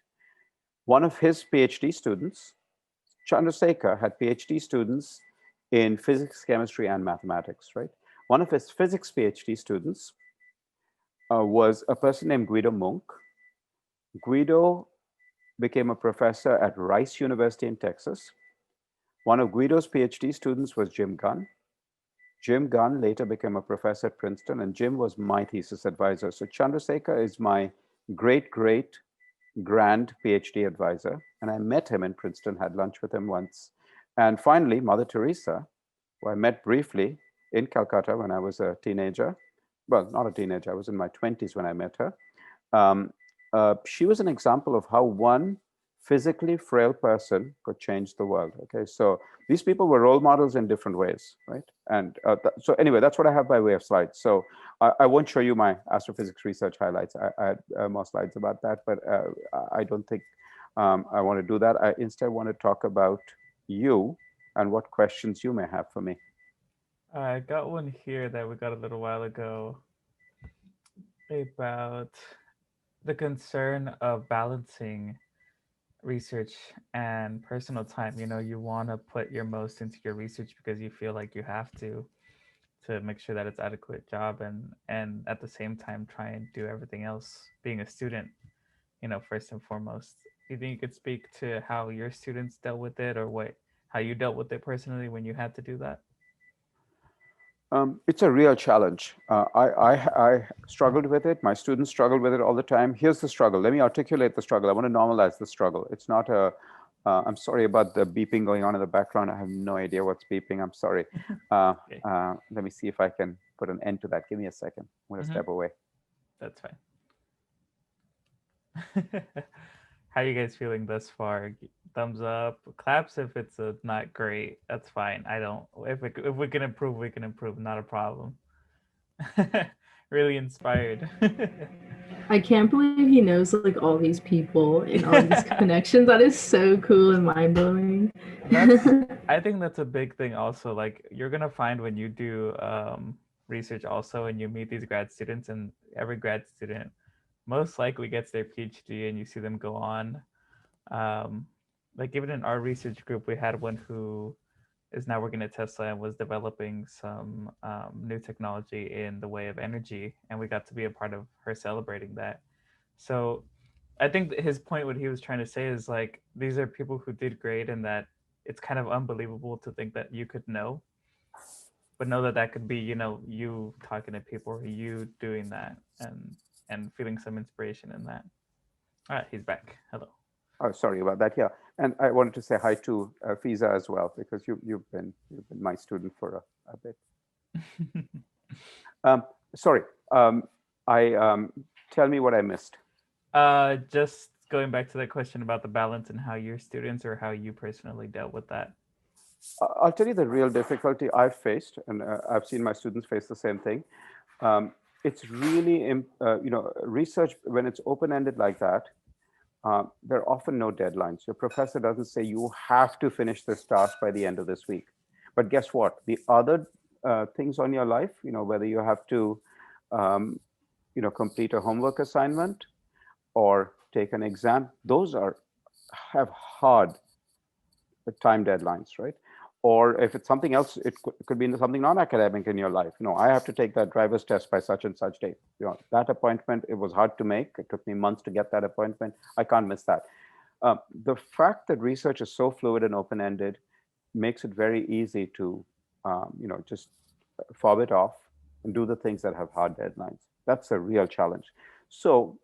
One of his PhD students, Chandrasekhar, had PhD students in physics, chemistry, and mathematics, right? One of his physics PhD students was a person named Guido Munk. Guido became a professor at Rice University in Texas. One of Guido's PhD students was Jim Gunn. Jim Gunn later became a professor at Princeton, and Jim was my thesis advisor. So Chandrasekhar is my great-great-grand PhD advisor, and I met him in Princeton, had lunch with him once. And finally, Mother Teresa, who I met briefly in Calcutta when I was a teenager. Well, not a teenager, I was in my 20s when I met her. She was an example of how one physically frail person could change the world. Okay, so these people were role models in different ways, right? And so anyway, that's what I have by way of slides. So I won't show you my astrophysics research highlights. I had more slides about that, but I don't think I want to do that. I instead want to talk about you and what questions you may have for me. I got one here that we got a little while ago about the concern of balancing research and personal time. You want to put your most into your research because you feel like you have to to make sure that it's adequate job, and at the same time try and do everything else being a student, first and foremost. Do you think you could speak to how your students dealt with it, or how you dealt with it personally when you had to do that? It's a real challenge. I struggled with it. My students struggled with it all the time. Here's the struggle. Let me articulate the struggle. I want to normalize the struggle. It's not I'm sorry about the beeping going on in the background. I have no idea what's beeping. I'm sorry. Okay. Let me see if I can put an end to that. Give me a second. I'm going to step away. That's fine. How you guys feeling thus far? Thumbs up, claps if it's not great. That's fine. I don't. If we can improve, we can improve. Not a problem. Really inspired. I can't believe he knows like all these people and all these connections. That is so cool and mind blowing. I think that's a big thing. Also, like you're gonna find when you do research, also, and you meet these grad students, and every grad student most likely gets their PhD, and you see them go on. Like even in our research group, we had one who is now working at Tesla and was developing some new technology in the way of energy, and we got to be a part of her celebrating that. So I think that his point, what he was trying to say, is like these are people who did great, and that it's kind of unbelievable to think that you could know, but know that that could be, you talking to people, or you doing that, and feeling some inspiration in that. All right, he's back. Hello. Oh, sorry about that. Yeah, and I wanted to say hi to Fiza as well, because you've been my student for a bit. Sorry, I tell me what I missed. Just going back to that question about the balance and how your students or how you personally dealt with that. I'll tell you the real difficulty I've faced, and I've seen my students face the same thing. It's really, research, when it's open-ended like that, there are often no deadlines. Your professor doesn't say you have to finish this task by the end of this week. But guess what? The other things on your life, whether you have to, complete a homework assignment or take an exam, those have hard time deadlines, right? Or if it's something else, it could be something non-academic in your life. I have to take that driver's test by such and such date. That appointment, it was hard to make. It took me months to get that appointment. I can't miss that. The fact that research is so fluid and open-ended makes it very easy to, just fob it off and do the things that have hard deadlines. That's a real challenge. So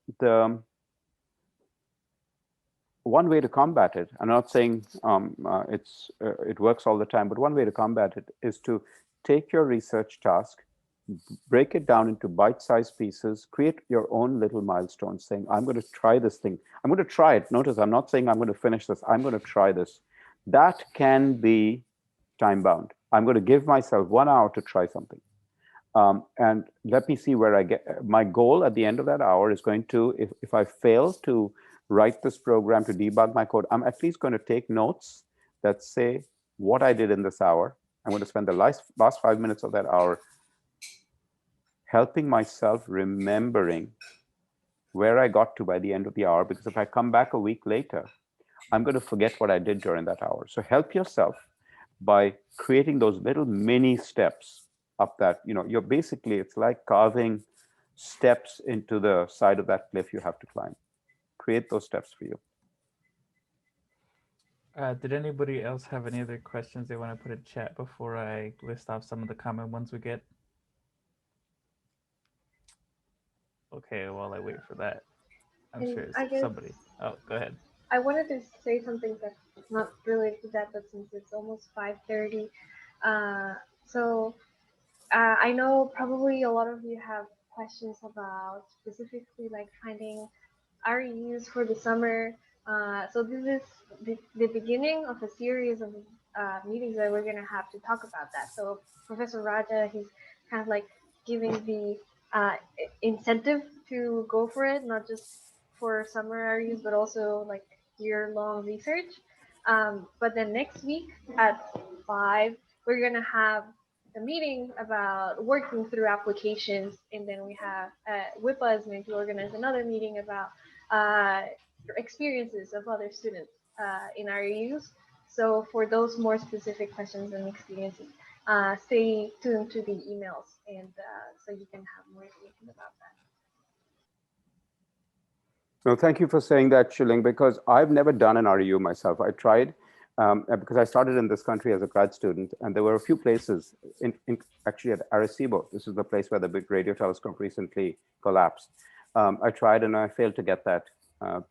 one way to combat it, I'm not saying it works all the time, but one way to combat it is to take your research task, break it down into bite-sized pieces, create your own little milestones, saying, I'm going to try this thing. I'm going to try it. Notice, I'm not saying I'm going to finish this. I'm going to try this. That can be time-bound. I'm going to give myself 1 hour to try something. And let me see where I get. My goal at the end of that hour is going to, if I fail to write this program to debug my code, I'm at least going to take notes that say what I did in this hour. I'm going to spend the last 5 minutes of that hour helping myself remembering where I got to by the end of the hour, because if I come back a week later, I'm going to forget what I did during that hour. So help yourself by creating those little mini steps up that, you're basically, it's like carving steps into the side of that cliff you have to climb. Create those steps for you. Did anybody else have any other questions they want to put in chat before I list off some of the common ones we get? Okay, while I wait for that, I'm sure somebody. Oh, go ahead. I wanted to say something that's not related to that, but since it's almost 5:30, I know probably a lot of you have questions about specifically like finding REUs for the summer. So this is the beginning of a series of meetings that we're gonna have to talk about that. So Professor Raja, he's kind of like giving the incentive to go for it, not just for summer REUs, but also like year-long research. But then next week at 5, we're gonna have a meeting about working through applications, and then we have WIPA is going to organize another meeting about experiences of other students in REUs. So for those more specific questions and experiences, stay tuned to the emails, and so you can have more information about that. No, thank you for saying that, Shilling, because I've never done an REU myself. I tried because I started in this country as a grad student, and there were a few places, actually at Arecibo. This is the place where the big radio telescope recently collapsed. I tried and I failed to get that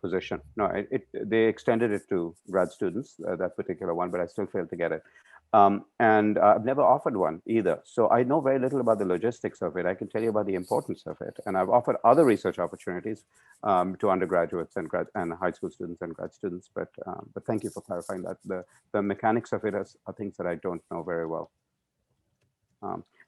position. No, they extended it to grad students, that particular one, but I still failed to get it. And I've never offered one either. So I know very little about the logistics of it. I can tell you about the importance of it. And I've offered other research opportunities to undergraduates and high school students and grad students. But thank you for clarifying that. The mechanics of it are things that I don't know very well.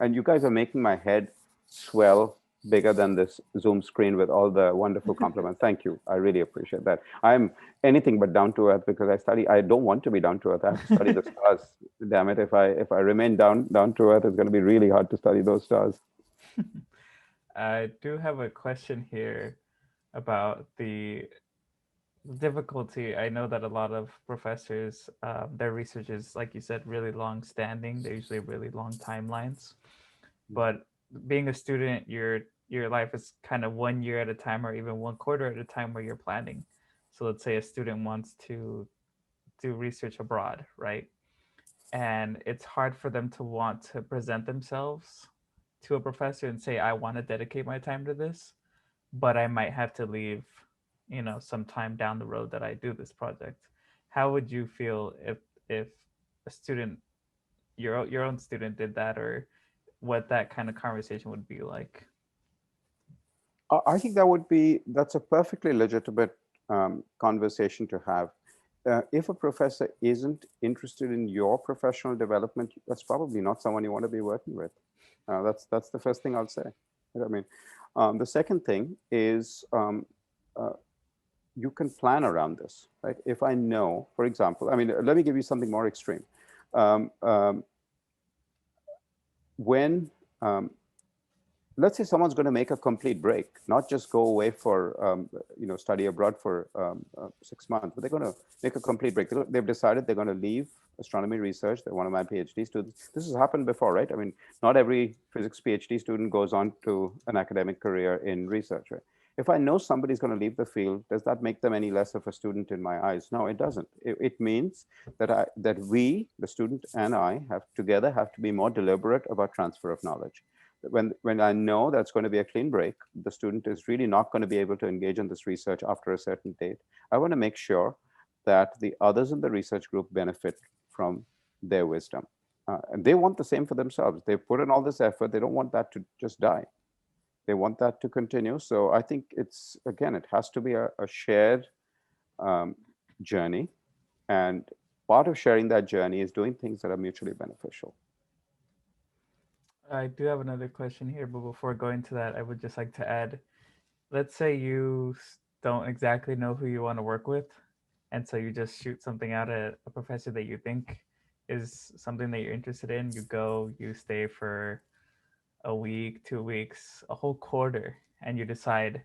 And you guys are making my head swell bigger than this Zoom screen with all the wonderful compliments. Thank you. I really appreciate that. I'm anything but down to earth because I don't want to be down to earth. I have to study the stars. Damn it. If I remain down to earth, it's going to be really hard to study those stars. I do have a question here about the difficulty. I know that a lot of professors, their research is, like you said, really long standing. They're usually really long timelines. But being a student, your life is kind of 1 year at a time or even 1 quarter at a time where you're planning. So let's say a student wants to do research abroad, right? And it's hard for them to want to present themselves to a professor and say, I want to dedicate my time to this, but I might have to leave, some time down the road that I do this project. How would you feel if a student, your own student did that, or what that kind of conversation would be like? I think that's a perfectly legitimate conversation to have. If a professor isn't interested in your professional development, that's probably not someone you want to be working with. That's the first thing I'll say. I mean, the second thing is you can plan around this, right? If I know, for example, I mean, let me give you something more extreme. When let's say someone's going to make a complete break, not just go away for, study abroad for 6 months, but they're going to make a complete break. They've decided they're going to leave astronomy research. They're one of my PhD students. This has happened before, right? I mean, not every physics PhD student goes on to an academic career in research, right? If I know somebody's going to leave the field, does that make them any less of a student in my eyes? No, it doesn't. It means that we, the student and I, have to be more deliberate about transfer of knowledge. When I know that's going to be a clean break, the student is really not going to be able to engage in this research after a certain date. I want to make sure that the others in the research group benefit from their wisdom. And they want the same for themselves. They've put in all this effort. They don't want that to just die. They want that to continue. So I think it has to be a shared journey. And part of sharing that journey is doing things that are mutually beneficial. I do have another question here, but before going to that, I would just like to add, let's say you don't exactly know who you want to work with, and so you just shoot something out at a professor that you think is something that you're interested in. You go, you stay for a week, 2 weeks, a whole quarter, and you decide,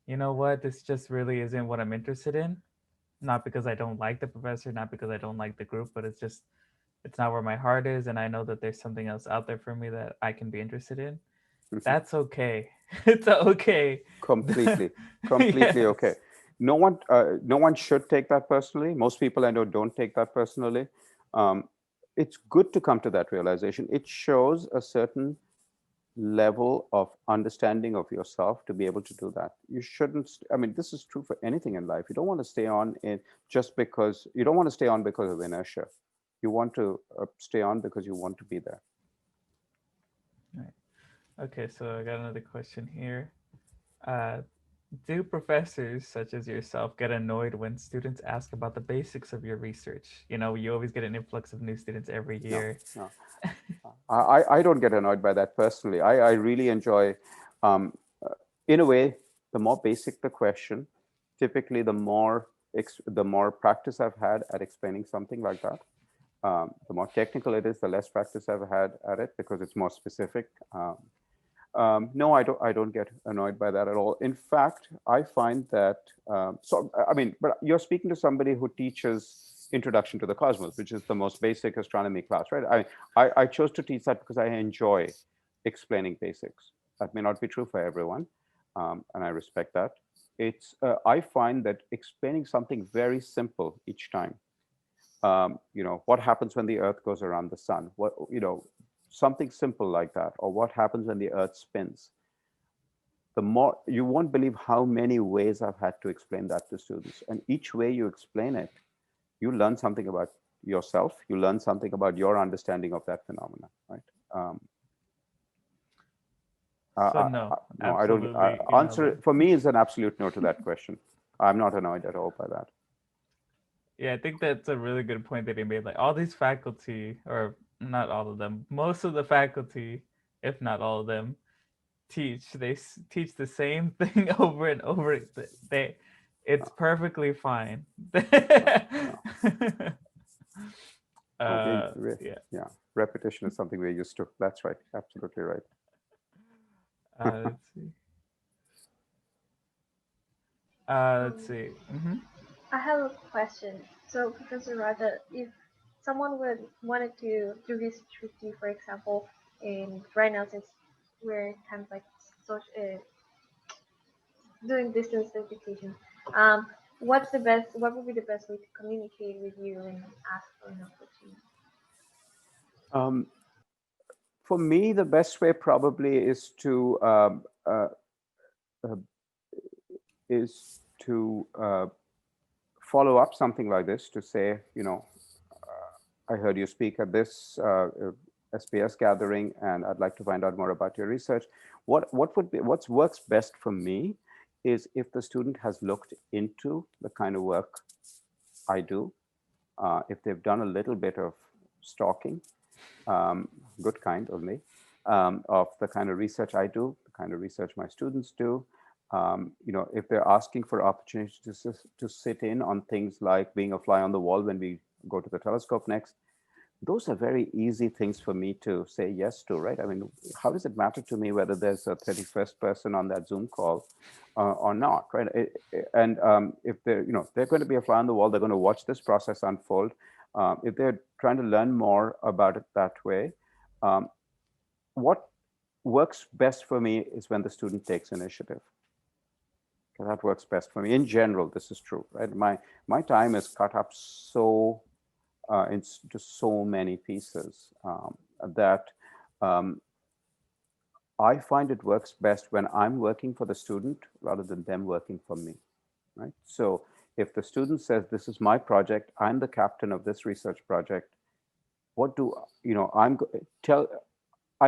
you know what, this just really isn't what I'm interested in. Not because I don't like the professor, not because I don't like the group, but it's not where my heart is, and I know that there's something else out there for me that I can be interested in. That's okay. It's okay. Completely Yes. okay. No one should take that personally. Most people I know don't take that personally. It's good to come to that realization. It shows a certain level of understanding of yourself to be able to do that. You shouldn't, I mean, this is true for anything in life. You don't want to stay on because of inertia. You want to stay on because you want to be there. Right. Okay, so I got another question here. Do professors such as yourself get annoyed when students ask about the basics of your research? You always get an influx of new students every year. No. I don't get annoyed by that personally. I really enjoy, in a way, the more basic the question, typically the more practice I've had at explaining something like that. The more technical it is, the less practice I've had at it because it's more specific. No, I don't get annoyed by that at all. In fact, I find that, but you're speaking to somebody who teaches Introduction to the Cosmos, which is the most basic astronomy class, right? I chose to teach that because I enjoy explaining basics. That may not be true for everyone, and I respect that. I find that explaining something very simple each time, what happens when the Earth goes around the sun, something simple like that, or what happens when the Earth spins. The more, you won't believe how many ways I've had to explain that to students, and each way you explain it, you learn something about yourself, you learn something about your understanding of that phenomena, right? No, I don't. Answer for me is an absolute no to that question. I'm not annoyed at all by that. Yeah, I think that's a really good point that he made. Like all these faculty, or not all of them, most of the faculty, if not all of them, teach. They teach the same thing over and over. It's perfectly fine. Yeah, repetition is something we're used to. That's right. Absolutely right. Let's see. Let's see. I have a question. So, Professor Raja, if someone wanted to do research with you, for example, in right now since we're kind of like doing distance education, what would be the best way to communicate with you and ask for an opportunity? For me, the best way probably is to follow up something like this, to say, I heard you speak at this SPS gathering, and I'd like to find out more about your research. What works best for me is if the student has looked into the kind of work I do, if they've done a little bit of stalking, good kind only, of the kind of research I do, the kind of research my students do. If they're asking for opportunities to sit in on things like being a fly on the wall when we go to the telescope next, those are very easy things for me to say yes to, right? I mean, how does it matter to me whether there's a 31st person on that Zoom call or not, right? If they're going to be a fly on the wall, they're going to watch this process unfold. If they're trying to learn more about it that way, what works best for me is when the student takes initiative. That works best for me. In general, this is true, right? My time is cut up so into so many pieces that I find it works best when I'm working for the student rather than them working for me, right? So if the student says, this is my project, I'm the captain of this research project, I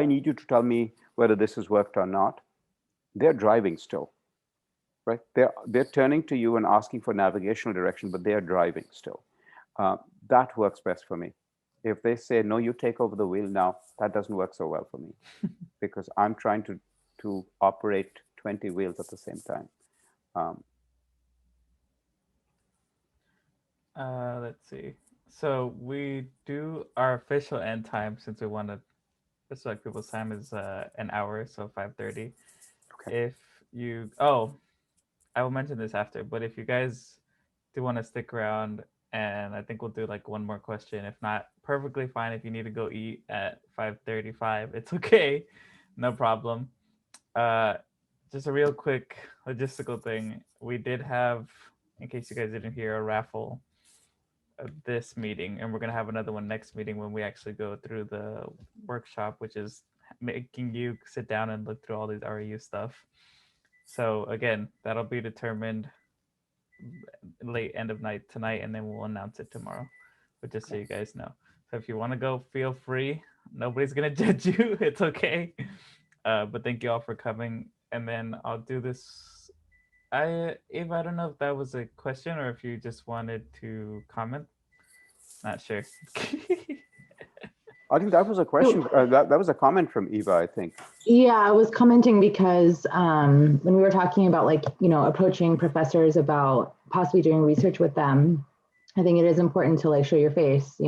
need you to tell me whether this has worked or not. They're driving still, right? They're turning to you and asking for navigational direction, but they are driving still. That works best for me. If they say, no, you take over the wheel now, that doesn't work so well for me because I'm trying to operate 20 wheels at the same time. Let's see. So we do our official end time, since we want to respect people's time, is an hour, so 5:30. Okay. If you, I will mention this after, but if you guys do want to stick around, and I think we'll do like one more question. If not, perfectly fine. If you need to go eat at 5:35, it's okay, no problem. Just a real quick logistical thing. We did have, in case you guys didn't hear, a raffle of this meeting, and we're gonna have another one next meeting when we actually go through the workshop, which is making you sit down and look through all these REU stuff. So again, that'll be determined late end of night tonight, and then we'll announce it tomorrow. But just so you guys know, so if you want to go, feel free. Nobody's gonna judge you. It's okay. But thank you all for coming. And then I'll do this. Ava, I don't know if that was a question or if you just wanted to comment. Not sure. I think that was a question. That was a comment from Eva, I think. Yeah, I was commenting because when we were talking about approaching professors about possibly doing research with them, I think it is important to show your face,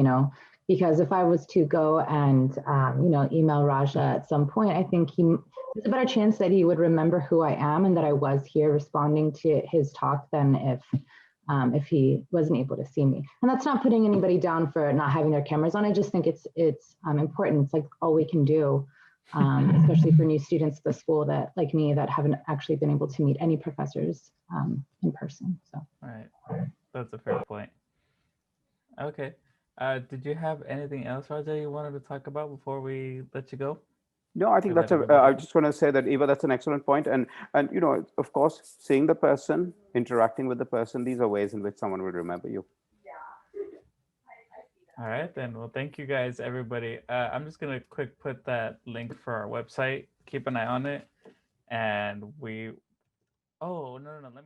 because if I was to go and email Raja at some point, I think there's a better chance that he would remember who I am and that I was here responding to his talk than if if he wasn't able to see me. And that's not putting anybody down for not having their cameras on. I just think it's important. It's like all we can do, especially for new students at the school that, like me, that haven't actually been able to meet any professors in person. So. Right, that's a fair point. Okay, did you have anything else, Raja, you wanted to talk about before we let you go? No, I think To that's let a. everybody I know? just want to say that Eva, that's an excellent point, and you know, of course, seeing the person, interacting with the person, these are ways in which someone will remember you. All right, then. Well, thank you guys, everybody. I'm just gonna quick put that link for our website. Keep an eye on it, and we. Oh no! Let me.